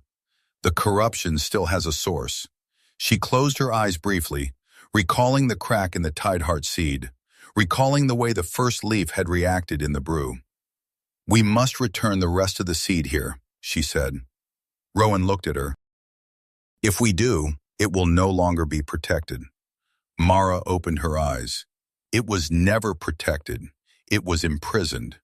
The corruption still has a source. She closed her eyes briefly, recalling the crack in the Tideheart seed, recalling the way the first leaf had reacted in the brew. We must return the rest of the seed here, she said. Rowan looked at her. If we do, it will no longer be protected. Mara opened her eyes. It was never protected. It was imprisoned.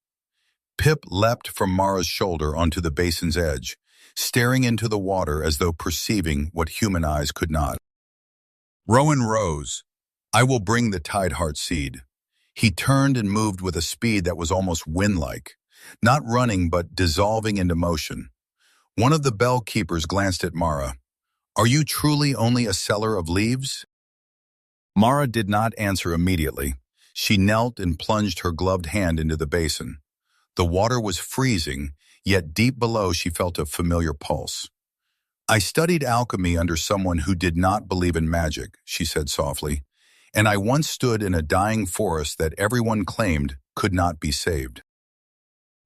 Pip leapt from Mara's shoulder onto the basin's edge, staring into the water as though perceiving what human eyes could not. Rowan rose. I will bring the Tideheart seed. He turned and moved with a speed that was almost wind-like, not running but dissolving into motion. One of the bell keepers glanced at Mara. Are you truly only a seller of leaves? Mara did not answer immediately. She knelt and plunged her gloved hand into the basin. The water was freezing, yet deep below she felt a familiar pulse. I studied alchemy under someone who did not believe in magic, she said softly, and I once stood in a dying forest that everyone claimed could not be saved.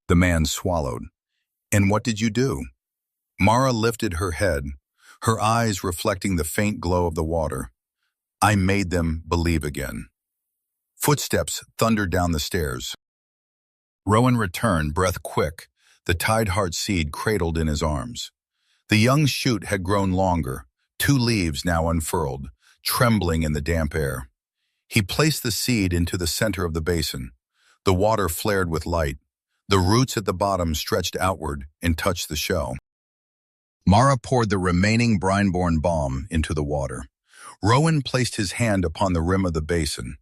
The man swallowed. And what did you do? Mara lifted her head, her eyes reflecting the faint glow of the water. I made them believe again. Footsteps thundered down the stairs. Rowan returned, breath quick, the Tideheart seed cradled in his arms. The young shoot had grown longer, 2 leaves now unfurled, trembling in the damp air. He placed the seed into the center of the basin. The water flared with light. The roots at the bottom stretched outward and touched the shell. Mara poured the remaining brine-born balm into the water. Rowan placed his hand upon the rim of the basin.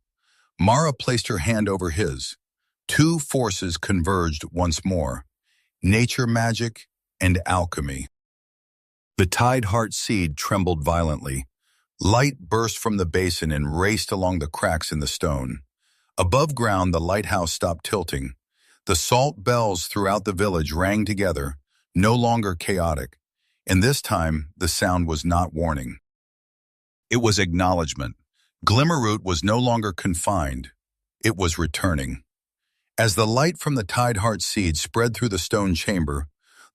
Mara placed her hand over his. 2 forces converged once more, nature magic and alchemy. The Tideheart seed trembled violently. Light burst from the basin and raced along the cracks in the stone. Above ground, the lighthouse stopped tilting. The salt bells throughout the village rang together, no longer chaotic, and this time the sound was not warning. It was acknowledgement. Glimmerroot was no longer confined. It was returning. As the light from the Tideheart seed spread through the stone chamber,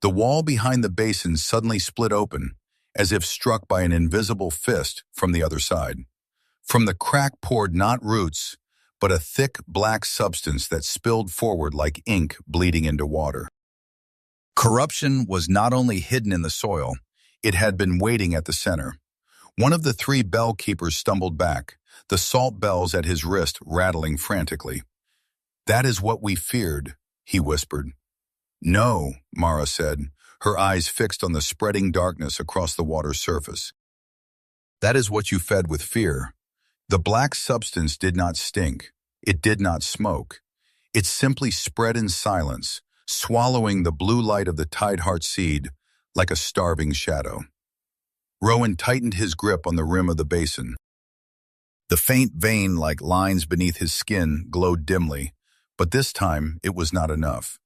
the wall behind the basin suddenly split open, as if struck by an invisible fist from the other side. From the crack poured not roots, but a thick black substance that spilled forward like ink bleeding into water. Corruption was not only hidden in the soil, it had been waiting at the center. One of the 3 bell keepers stumbled back, the salt bells at his wrist rattling frantically. That is what we feared, he whispered. No, Mara said, her eyes fixed on the spreading darkness across the water's surface. That is what you fed with fear. The black substance did not stink. It did not smoke. It simply spread in silence, swallowing the blue light of the Tideheart seed like a starving shadow. Rowan tightened his grip on the rim of the basin. The faint vein-like lines beneath his skin glowed dimly, but this time it was not enough.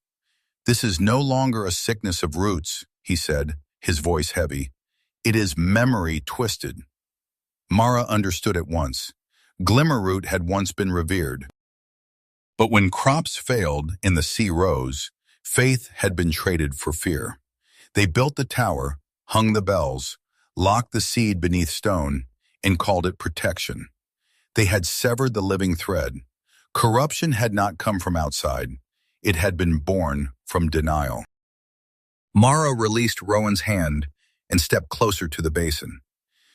This is no longer a sickness of roots, he said, his voice heavy. It is memory twisted. Mara understood at once. Glimmerroot had once been revered. But when crops failed and the sea rose, faith had been traded for fear. They built the tower, hung the bells, locked the seed beneath stone, and called it protection. They had severed the living thread. Corruption had not come from outside. It had been born from denial. Mara released Rowan's hand and stepped closer to the basin.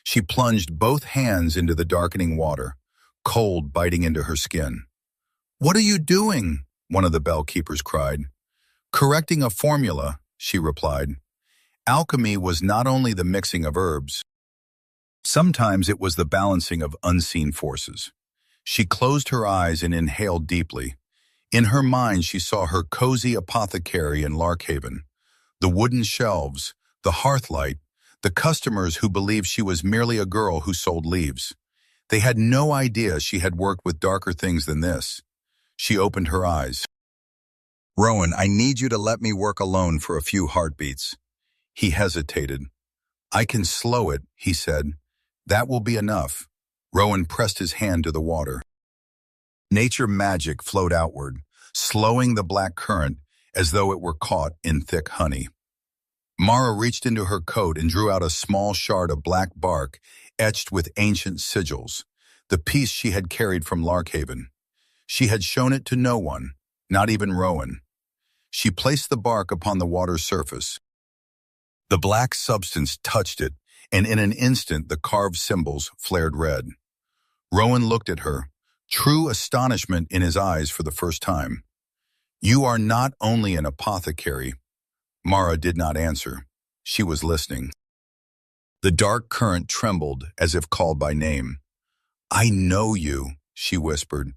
She plunged both hands into the darkening water, cold biting into her skin. "What are you doing?" one of the bellkeepers cried. "Correcting a formula," she replied. Alchemy was not only the mixing of herbs. Sometimes it was the balancing of unseen forces. She closed her eyes and inhaled deeply. In her mind she saw her cozy apothecary in Larkhaven, the wooden shelves, the hearthlight, the customers who believed she was merely a girl who sold leaves. They had no idea she had worked with darker things than this. She opened her eyes. "Rowan, I need you to let me work alone for a few heartbeats." He hesitated. "I can slow it," he said. "That will be enough." Rowan pressed his hand to the water. Nature magic flowed outward, slowing the black current as though it were caught in thick honey. Mara reached into her coat and drew out a small shard of black bark etched with ancient sigils, the piece she had carried from Larkhaven. She had shown it to no one, not even Rowan. She placed the bark upon the water's surface. The black substance touched it, and in an instant the carved symbols flared red. Rowan looked at her, true astonishment in his eyes for the first time. "You are not only an apothecary." Mara did not answer. She was listening. The dark current trembled as if called by name. "I know you," she whispered.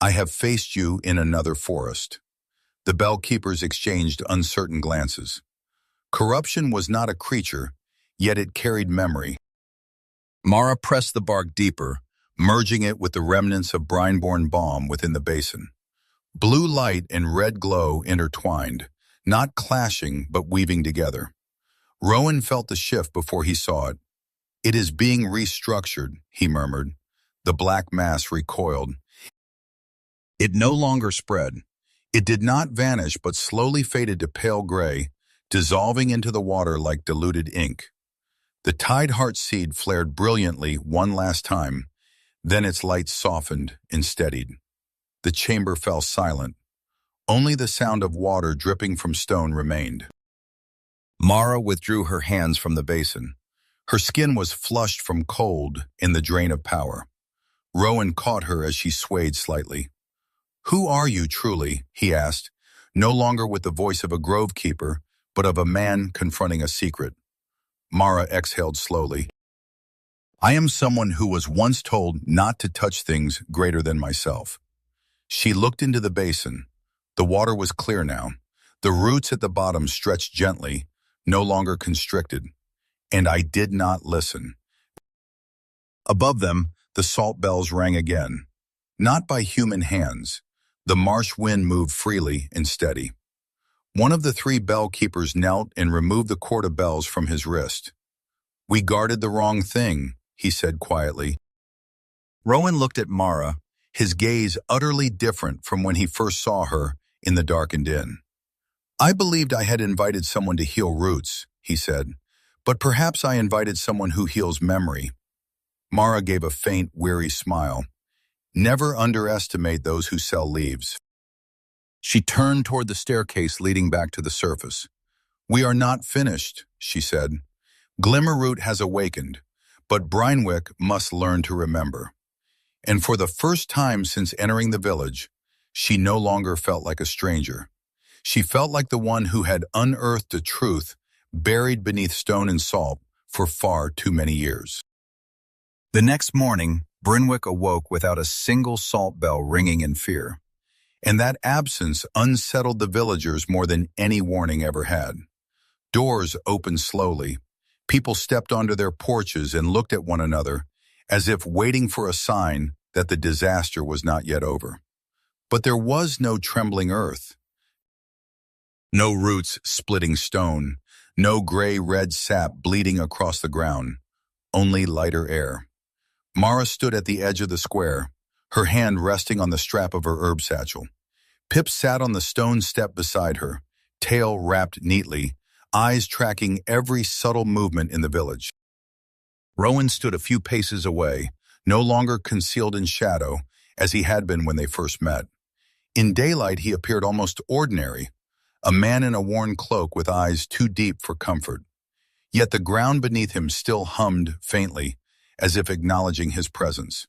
"I have faced you in another forest." The bellkeepers exchanged uncertain glances. Corruption was not a creature, yet it carried memory. Mara pressed the bark deeper, merging it with the remnants of brine-born balm within the basin. Blue light and red glow intertwined, not clashing but weaving together. Rowan felt the shift before he saw it. "It is being restructured," he murmured. The black mass recoiled. It no longer spread. It did not vanish but slowly faded to pale gray, dissolving into the water like diluted ink. The tide heart seed flared brilliantly one last time, then its light softened and steadied. The chamber fell silent. Only the sound of water dripping from stone remained. Mara withdrew her hands from the basin. Her skin was flushed from cold in the drain of power. Rowan caught her as she swayed slightly. "Who are you truly?" he asked, no longer with the voice of a grovekeeper, but of a man confronting a secret. Mara exhaled slowly. "I am someone who was once told not to touch things greater than myself." She looked into the basin. The water was clear now. The roots at the bottom stretched gently, no longer constricted. And I did not listen. Above them, the salt bells rang again. Not by human hands. The marsh wind moved freely and steady. One of the three bell keepers knelt and removed the cord of bells from his wrist. "We guarded the wrong thing," he said quietly. Rowan looked at Mara, his gaze utterly different from when he first saw her in the darkened inn. "I believed I had invited someone to heal roots," he said, "but perhaps I invited someone who heals memory." Mara gave a faint, weary smile. "Never underestimate those who sell leaves." She turned toward the staircase leading back to the surface. "We are not finished," she said. "Glimmerroot has awakened, but Brinewick must learn to remember." And for the first time since entering the village, she no longer felt like a stranger. She felt like the one who had unearthed a truth buried beneath stone and salt for far too many years. The next morning, Brinwick awoke without a single salt bell ringing in fear. And that absence unsettled the villagers more than any warning ever had. Doors opened slowly. People stepped onto their porches and looked at one another, as if waiting for a sign that the disaster was not yet over. But there was no trembling earth. No roots splitting stone, no gray-red sap bleeding across the ground, only lighter air. Mara stood at the edge of the square, her hand resting on the strap of her herb satchel. Pip sat on the stone step beside her, tail wrapped neatly, eyes tracking every subtle movement in the village. Rowan stood a few paces away, no longer concealed in shadow, as he had been when they first met. In daylight he appeared almost ordinary, a man in a worn cloak with eyes too deep for comfort. Yet the ground beneath him still hummed faintly, as if acknowledging his presence.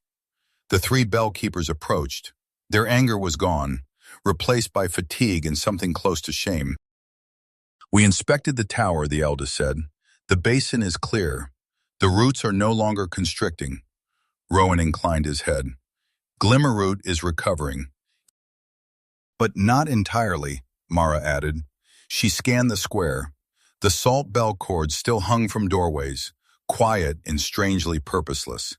The three bell-keepers approached. Their anger was gone, replaced by fatigue and something close to shame. "We inspected the tower," the eldest said. "The basin is clear. The roots are no longer constricting." Rowan inclined his head. "Glimmerroot is recovering." "But not entirely," Mara added. She scanned the square. The salt bell cords still hung from doorways, quiet and strangely purposeless.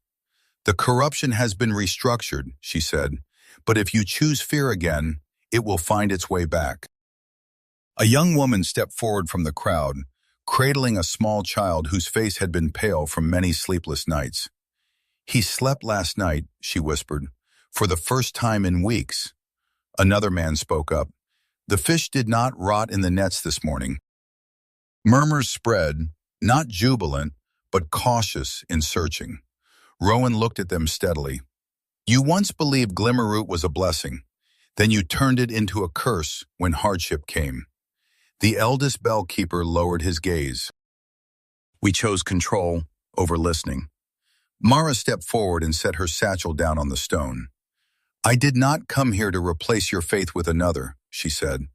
"The corruption has been restructured," she said, "but if you choose fear again, it will find its way back." A young woman stepped forward from the crowd, cradling a small child whose face had been pale from many sleepless nights. "He slept last night," she whispered, "for the first time in weeks." Another man spoke up. "The fish did not rot in the nets this morning." Murmurs spread, not jubilant, but cautious in searching. Rowan looked at them steadily. "You once believed Glimmerroot was a blessing. Then you turned it into a curse when hardship came." The eldest bell-keeper lowered his gaze. "We chose control over listening." Mara stepped forward and set her satchel down on the stone. "I did not come here to replace your faith with another," she said.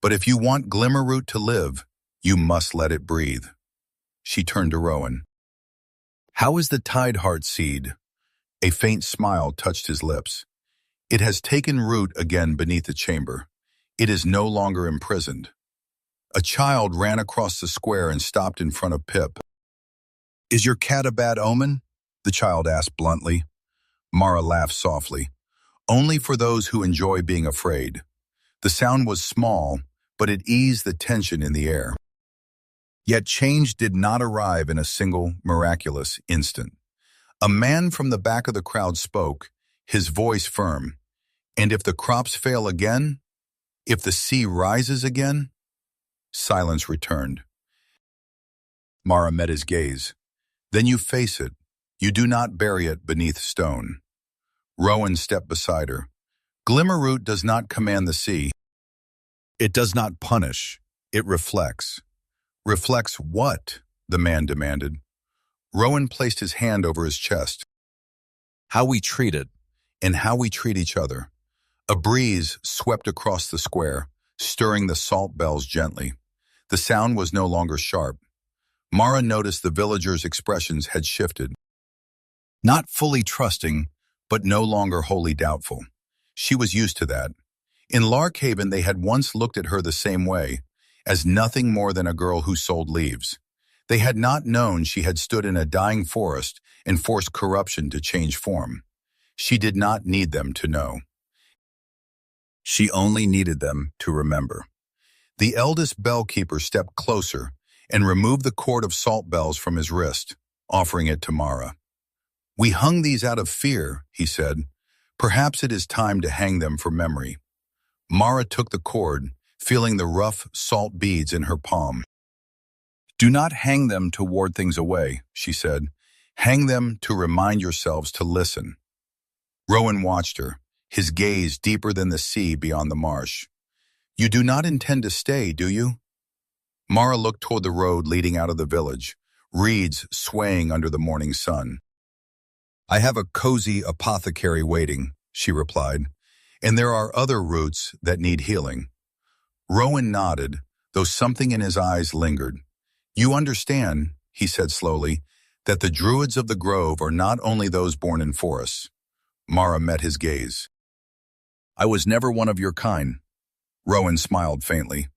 "But if you want Glimmerroot to live, you must let it breathe." She turned to Rowan. "How is the Tideheart seed?" A faint smile touched his lips. "It has taken root again beneath the chamber. It is no longer imprisoned." A child ran across the square and stopped in front of Pip. "Is your cat a bad omen?" the child asked bluntly. Mara laughed softly. "Only for those who enjoy being afraid." The sound was small, but it eased the tension in the air. Yet change did not arrive in a single miraculous instant. A man from the back of the crowd spoke, his voice firm. "And if the crops fail again? If the sea rises again?" Silence returned. Mara met his gaze. "Then you face it. You do not bury it beneath stone." Rowan stepped beside her. "Glimmerroot does not command the sea. It does not punish. It reflects." "Reflects what?" the man demanded. Rowan placed his hand over his chest. "How we treat it, and how we treat each other." A breeze swept across the square, stirring the salt bells gently. The sound was no longer sharp. Mara noticed the villagers' expressions had shifted. Not fully trusting, but no longer wholly doubtful. She was used to that. In Larkhaven, they had once looked at her the same way, as nothing more than a girl who sold leaves. They had not known she had stood in a dying forest and forced corruption to change form. She did not need them to know. She only needed them to remember. The eldest bell-keeper stepped closer and removed the cord of salt bells from his wrist, offering it to Mara. "We hung these out of fear," he said. "Perhaps it is time to hang them for memory." Mara took the cord, feeling the rough salt beads in her palm. "Do not hang them to ward things away," she said. "Hang them to remind yourselves to listen." Rowan watched her, his gaze deeper than the sea beyond the marsh. "You do not intend to stay, do you?" Mara looked toward the road leading out of the village, reeds swaying under the morning sun. "I have a cozy apothecary waiting," she replied, "and there are other roots that need healing." Rowan nodded, though something in his eyes lingered. "You understand," he said slowly, "that the druids of the grove are not only those born in forests." Mara met his gaze. "I was never one of your kind." Rowan smiled faintly.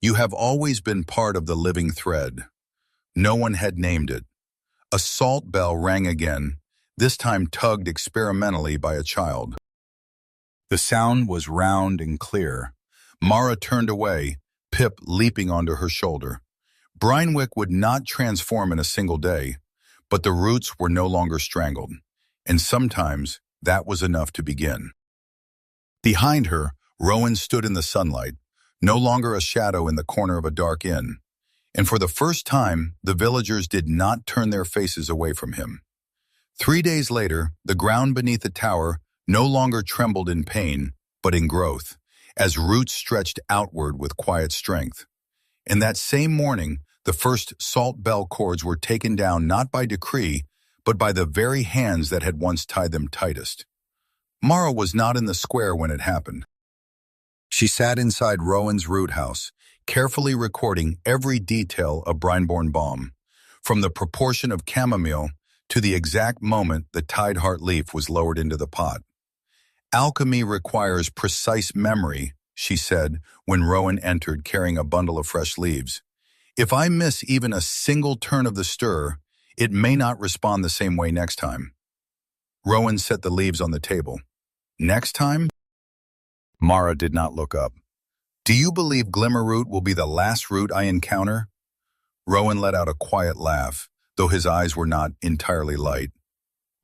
"You have always been part of the living thread." No one had named it. A salt bell rang again, this time tugged experimentally by a child. The sound was round and clear. Mara turned away, Pip leaping onto her shoulder. Brinewick would not transform in a single day, but the roots were no longer strangled, and sometimes that was enough to begin. Behind her, Rowan stood in the sunlight, no longer a shadow in the corner of a dark inn, and for the first time, the villagers did not turn their faces away from him. 3 days later, the ground beneath the tower no longer trembled in pain, but in growth, as roots stretched outward with quiet strength. And that same morning, the first salt bell cords were taken down not by decree, but by the very hands that had once tied them tightest. Mara was not in the square when it happened. She sat inside Rowan's root house, carefully recording every detail of Brineborn balm, from the proportion of chamomile to the exact moment the tied heart leaf was lowered into the pot. Alchemy requires precise memory, she said when Rowan entered carrying a bundle of fresh leaves. If I miss even a single turn of the stir, it may not respond the same way next time. Rowan set the leaves on the table. Next time? Mara did not look up. Do you believe Glimmerroot will be the last root I encounter? Rowan let out a quiet laugh, though his eyes were not entirely light.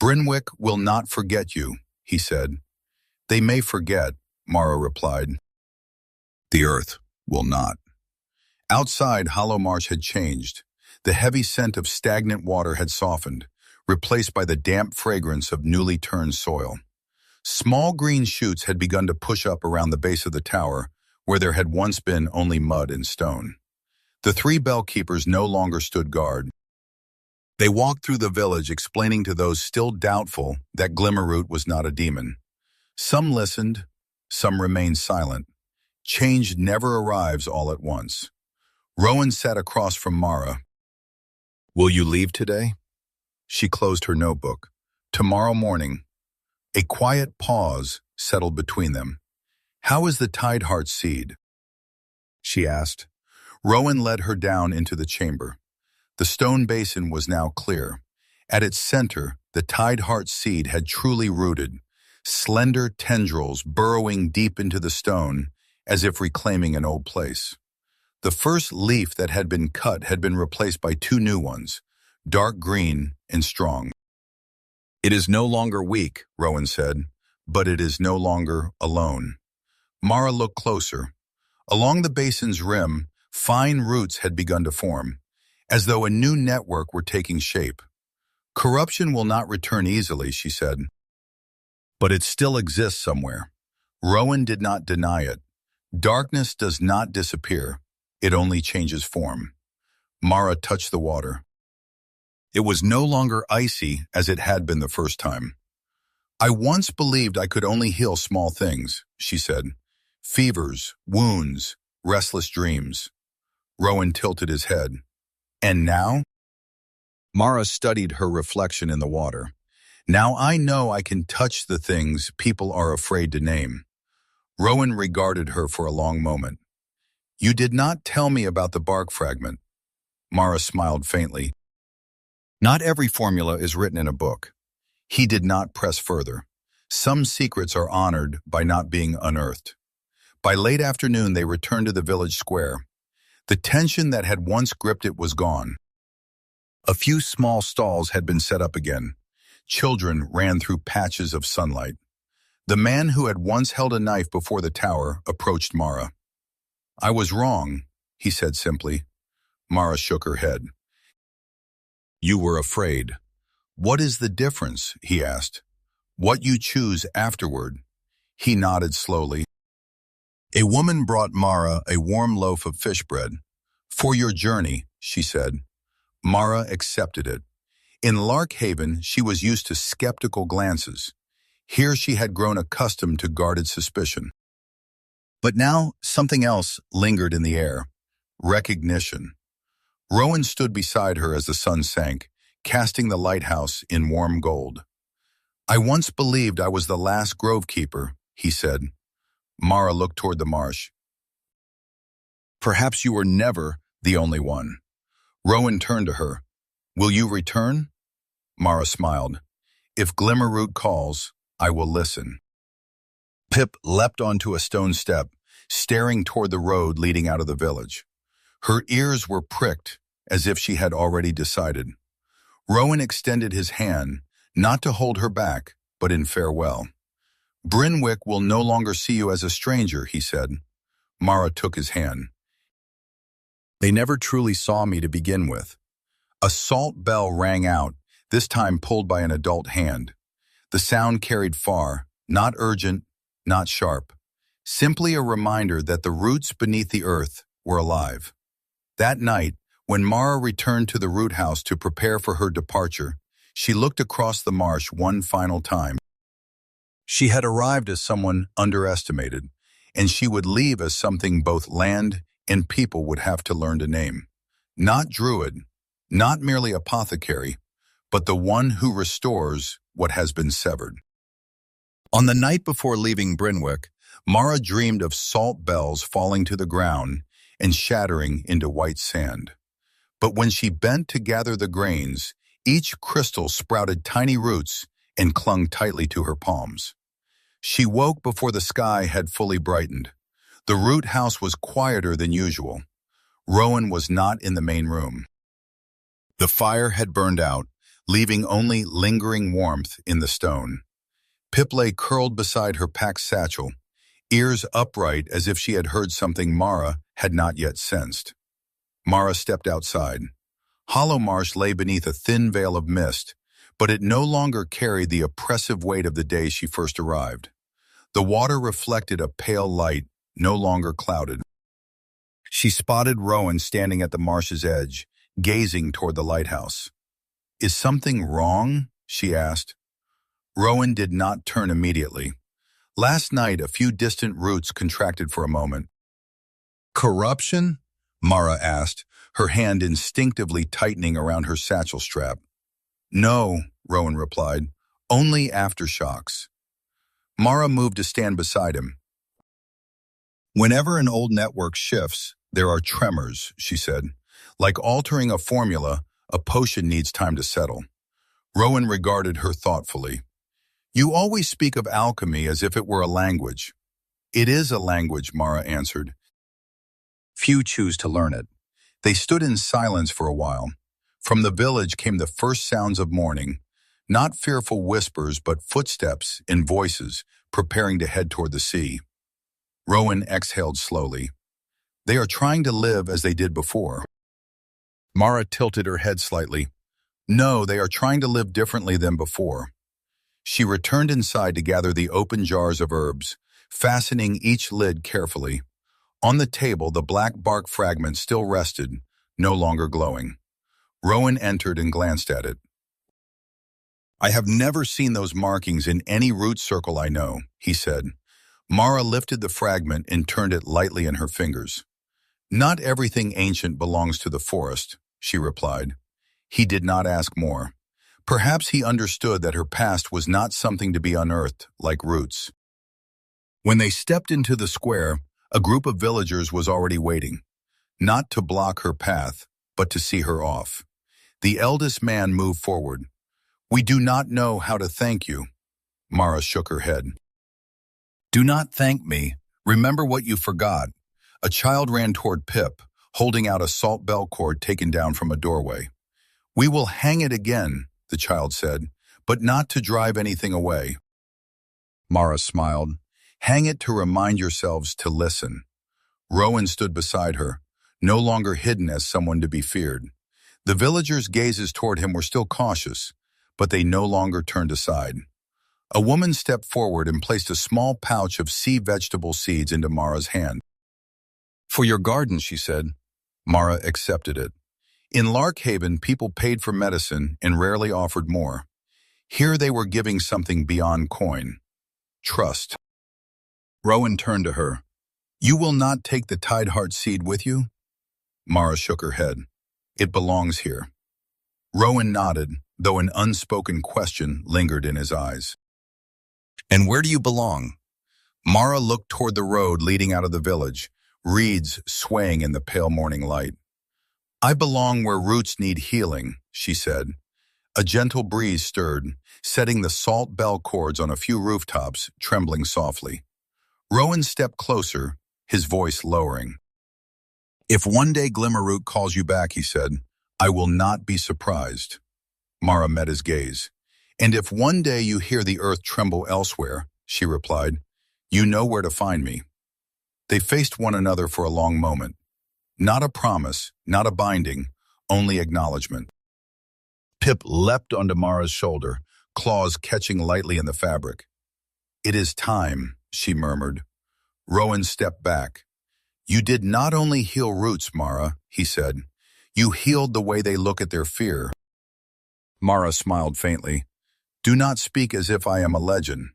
Brynwick will not forget you, he said. They may forget, Mara replied. The earth will not. Outside, Hollow Marsh had changed. The heavy scent of stagnant water had softened, replaced by the damp fragrance of newly turned soil. Small green shoots had begun to push up around the base of the tower, where there had once been only mud and stone. The three bellkeepers no longer stood guard. They walked through the village explaining to those still doubtful that Glimmerroot was not a demon. Some listened, some remained silent. Change never arrives all at once. Rowan sat across from Mara. Will you leave today? She closed her notebook. Tomorrow morning. A quiet pause settled between them. How is the tied heart seed? She asked. Rowan led her down into the chamber. The stone basin was now clear. At its center, the tied heart seed had truly rooted, slender tendrils burrowing deep into the stone as if reclaiming an old place. The first leaf that had been cut had been replaced by two new ones, dark green and strong. It is no longer weak, Rowan said, but it is no longer alone. Mara looked closer. Along the basin's rim, fine roots had begun to form, as though a new network were taking shape. Corruption will not return easily, she said. But it still exists somewhere. Rowan did not deny it. Darkness does not disappear. It only changes form. Mara touched the water. It was no longer icy as it had been the first time. I once believed I could only heal small things, she said. Fevers, wounds, restless dreams. Rowan tilted his head. And now? Mara studied her reflection in the water. Now I know I can touch the things people are afraid to name. Rowan regarded her for a long moment. You did not tell me about the bark fragment. Mara smiled faintly. Not every formula is written in a book. He did not press further. Some secrets are honored by not being unearthed. By late afternoon, they returned to the village square. The tension that had once gripped it was gone. A few small stalls had been set up again. Children ran through patches of sunlight. The man who had once held a knife before the tower approached Mara. I was wrong, he said simply. Mara shook her head. You were afraid. What is the difference? He asked. What you choose afterward. He nodded slowly. A woman brought Mara a warm loaf of fish bread. For your journey, she said. Mara accepted it. In Larkhaven, she was used to skeptical glances. Here she had grown accustomed to guarded suspicion. But now something else lingered in the air. Recognition. Rowan stood beside her as the sun sank, casting the lighthouse in warm gold. I once believed I was the last Grovekeeper, he said. Mara looked toward the marsh. Perhaps you were never the only one. Rowan turned to her. Will you return? Mara smiled. If Glimmerroot calls, I will listen. Pip leapt onto a stone step, staring toward the road leading out of the village. Her ears were pricked, as if she had already decided. Rowan extended his hand, not to hold her back, but in farewell. Brynwick will no longer see you as a stranger, he said. Mara took his hand. They never truly saw me to begin with. A salt bell rang out, this time pulled by an adult hand. The sound carried far, not urgent, not sharp. simply a reminder that the roots beneath the earth were alive. That night, when Mara returned to the root house to prepare for her departure, she looked across the marsh one final time. She had arrived as someone underestimated, and she would leave as something both land and people would have to learn to name. Not druid, not merely apothecary, but the one who restores what has been severed. On the night before leaving Brynwick, Mara dreamed of salt bells falling to the ground and shattering into white sand. But when she bent to gather the grains, each crystal sprouted tiny roots and clung tightly to her palms. She woke before the sky had fully brightened. The root house was quieter than usual. Rowan was not in the main room. The fire had burned out, leaving only lingering warmth in the stone. Pip lay curled beside her packed satchel, ears upright as if she had heard something Mara had not yet sensed. Mara stepped outside. Hollow Marsh lay beneath a thin veil of mist, but it no longer carried the oppressive weight of the day she first arrived. The water reflected a pale light, no longer clouded. She spotted Rowan standing at the marsh's edge, gazing toward the lighthouse. "Is something wrong?" she asked. Rowan did not turn immediately. Last night, a few distant roots contracted for a moment. "Corruption?" Mara asked, her hand instinctively tightening around her satchel strap. "No," Rowan replied, "only aftershocks." Mara moved to stand beside him. "Whenever an old network shifts, there are tremors," she said. "Like altering a formula, a potion needs time to settle." Rowan regarded her thoughtfully. "You always speak of alchemy as if it were a language." "It is a language," Mara answered. "Few choose to learn it." They stood in silence for a while. From the village came the first sounds of morning, not fearful whispers but footsteps and voices preparing to head toward the sea. Rowan exhaled slowly. "They are trying to live as they did before." Mara tilted her head slightly. "No, they are trying to live differently than before." She returned inside to gather the open jars of herbs, fastening each lid carefully. On the table, the black bark fragment still rested, no longer glowing. Rowan entered and glanced at it. "I have never seen those markings in any root circle I know," he said. Mara lifted the fragment and turned it lightly in her fingers. "Not everything ancient belongs to the forest," she replied. He did not ask more. Perhaps he understood that her past was not something to be unearthed like roots. When they stepped into the square, a group of villagers was already waiting, not to block her path, but to see her off. The eldest man moved forward. "We do not know how to thank you." Mara shook her head. "Do not thank me. Remember what you forgot." A child ran toward Pip, holding out a salt bell cord taken down from a doorway. "We will hang it again," the child said, "but not to drive anything away." Mara smiled. "Hang it to remind yourselves to listen." Rowan stood beside her, no longer hidden as someone to be feared. The villagers' gazes toward him were still cautious, but they no longer turned aside. A woman stepped forward and placed a small pouch of sea vegetable seeds into Mara's hand. "For your garden," she said. Mara accepted it. In Larkhaven, people paid for medicine and rarely offered more. Here they were giving something beyond coin. Trust. Rowan turned to her. "You will not take the Tideheart seed with you?" Mara shook her head. "It belongs here." Rowan nodded, though an unspoken question lingered in his eyes. "And where do you belong?" Mara looked toward the road leading out of the village, reeds swaying in the pale morning light. "I belong where roots need healing," she said. A gentle breeze stirred, setting the salt bell cords on a few rooftops, trembling softly. Rowan stepped closer, his voice lowering. "If one day Glimmerroot calls you back," he said, "I will not be surprised." Mara met his gaze. "And if one day you hear the earth tremble elsewhere," she replied, "you know where to find me." They faced one another for a long moment. Not a promise, not a binding, only acknowledgement. Pip leapt onto Mara's shoulder, claws catching lightly in the fabric. "It is time," she murmured. Rowan stepped back. You did not only heal roots, Mara, he said. You healed the way they look at their fear. Mara smiled faintly. Do not speak as if I am a legend.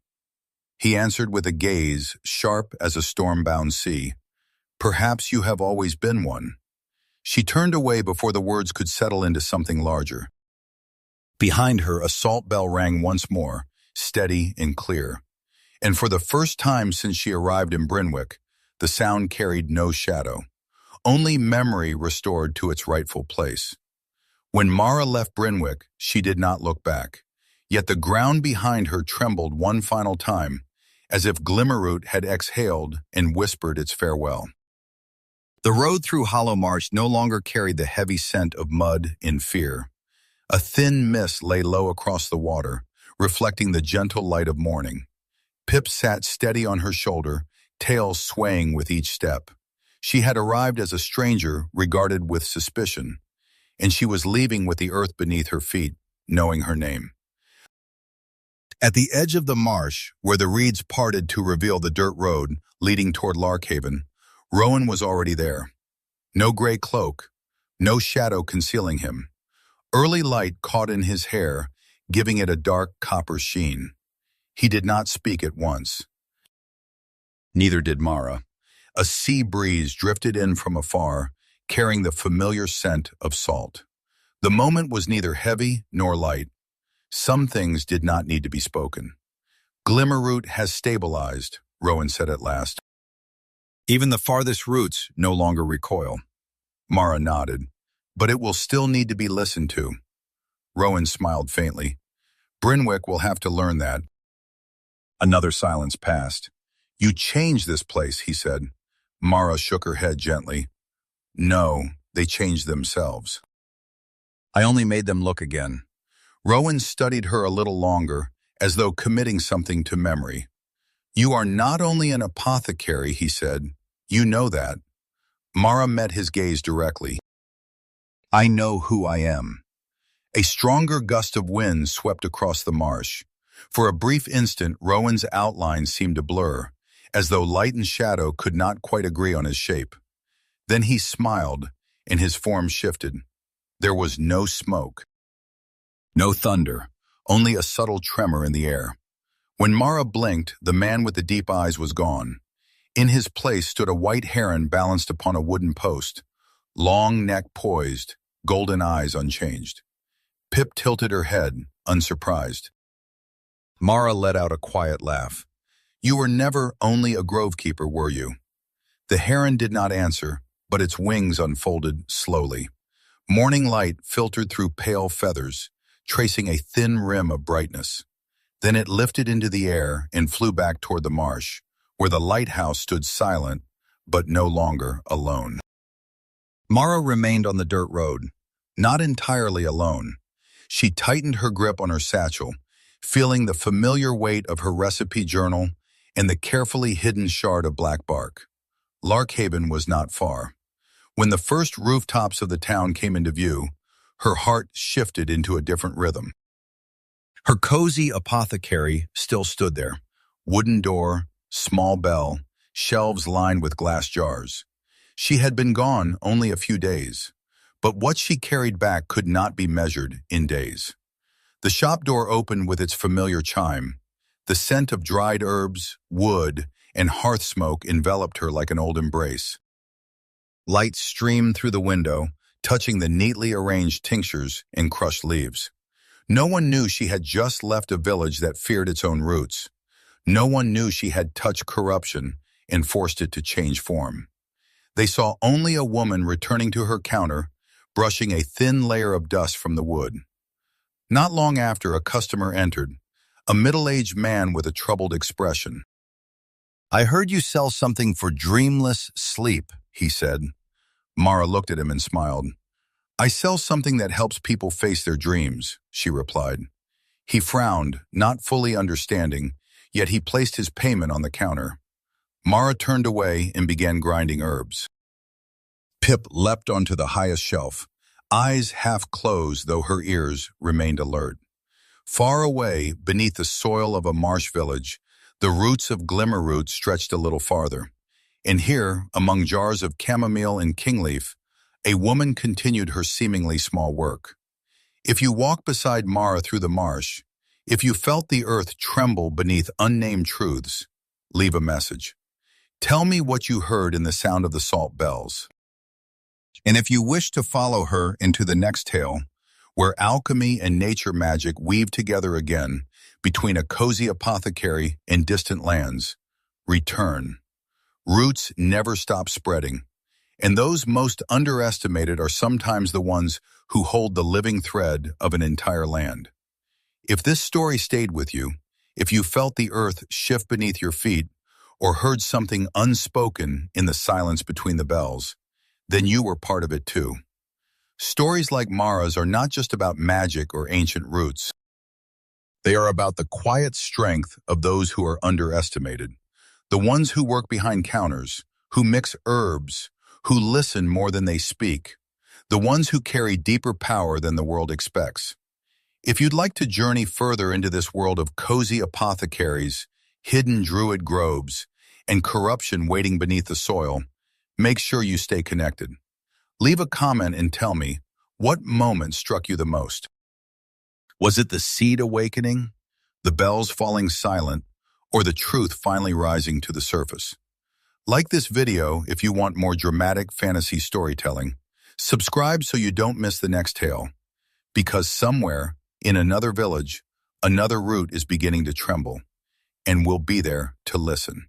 He answered with a gaze sharp as a storm-bound sea. Perhaps you have always been one. She turned away before the words could settle into something larger. Behind her, a salt bell rang once more, steady and clear. And for the first time since she arrived in Brynwick, the sound carried no shadow, only memory restored to its rightful place. When Mara left Brynwick, she did not look back, yet the ground behind her trembled one final time, as if Glimmerroot had exhaled and whispered its farewell. The road through Hollow Marsh no longer carried the heavy scent of mud and fear. A thin mist lay low across the water, reflecting the gentle light of morning. Pip sat steady on her shoulder, tail swaying with each step. She had arrived as a stranger regarded with suspicion, and she was leaving with the earth beneath her feet, knowing her name. At the edge of the marsh, where the reeds parted to reveal the dirt road leading toward Larkhaven, Rowan was already there. No gray cloak, no shadow concealing him. Early light caught in his hair, giving it a dark copper sheen. He did not speak at once. Neither did Mara. A sea breeze drifted in from afar, carrying the familiar scent of salt. The moment was neither heavy nor light. Some things did not need to be spoken. Glimmerroot has stabilized, Rowan said at last. Even the farthest roots no longer recoil. Mara nodded. But it will still need to be listened to. Rowan smiled faintly. Brynwick will have to learn that. Another silence passed. You changed this place, he said. Mara shook her head gently. No, they changed themselves. I only made them look again. Rowan studied her a little longer, as though committing something to memory. You are not only an apothecary, he said. You know that. Mara met his gaze directly. I know who I am. A stronger gust of wind swept across the marsh. For a brief instant, Rowan's outline seemed to blur, as though light and shadow could not quite agree on his shape. Then he smiled, and his form shifted. There was no smoke. No thunder, only a subtle tremor in the air. When Mara blinked, the man with the deep eyes was gone. In his place stood a white heron balanced upon a wooden post, long neck poised, golden eyes unchanged. Pip tilted her head, unsurprised. Mara let out a quiet laugh. You were never only a Grovekeeper, were you? The heron did not answer, but its wings unfolded slowly. Morning light filtered through pale feathers, tracing a thin rim of brightness. Then it lifted into the air and flew back toward the marsh, where the lighthouse stood silent, but no longer alone. Mara remained on the dirt road, not entirely alone. She tightened her grip on her satchel, feeling the familiar weight of her recipe journal and the carefully hidden shard of black bark. Larkhaven was not far. When the first rooftops of the town came into view, her heart shifted into a different rhythm. Her cozy apothecary still stood there. Wooden door, small bell, shelves lined with glass jars. She had been gone only a few days, but what she carried back could not be measured in days. The shop door opened with its familiar chime. The scent of dried herbs, wood, and hearth smoke enveloped her like an old embrace. Light streamed through the window, touching the neatly arranged tinctures and crushed leaves. No one knew she had just left a village that feared its own roots. No one knew she had touched corruption and forced it to change form. They saw only a woman returning to her counter, brushing a thin layer of dust from the wood. Not long after, a customer entered, a middle-aged man with a troubled expression. I heard you sell something for dreamless sleep, he said. Mara looked at him and smiled. I sell something that helps people face their dreams, she replied. He frowned, not fully understanding, yet he placed his payment on the counter. Mara turned away and began grinding herbs. Pip leapt onto the highest shelf, eyes half closed though her ears remained alert. Far away, beneath the soil of a marsh village, the roots of Glimmerroot stretched a little farther, And here, among jars of chamomile and kingleaf, a woman continued her seemingly small work. If you walk beside Mara through the marsh, if you felt the earth tremble beneath unnamed truths, leave a message. Tell me what you heard in the sound of the salt bells. And if you wish to follow her into the next tale, where alchemy and nature magic weave together again between a cozy apothecary and distant lands, return. Roots never stop spreading, and those most underestimated are sometimes the ones who hold the living thread of an entire land. If this story stayed with you, if you felt the earth shift beneath your feet, or heard something unspoken in the silence between the bells, then you were part of it too. Stories like Mara's are not just about magic or ancient roots. They are about the quiet strength of those who are underestimated, the ones who work behind counters, who mix herbs, who listen more than they speak, the ones who carry deeper power than the world expects. If you'd like to journey further into this world of cozy apothecaries, hidden druid groves, and corruption waiting beneath the soil, make sure you stay connected. Leave a comment and tell me, what moment struck you the most? Was it the seed awakening, the bells falling silent, or the truth finally rising to the surface? Like this video if you want more dramatic fantasy storytelling. Subscribe so you don't miss the next tale, because somewhere, in another village, another root is beginning to tremble, and we'll be there to listen.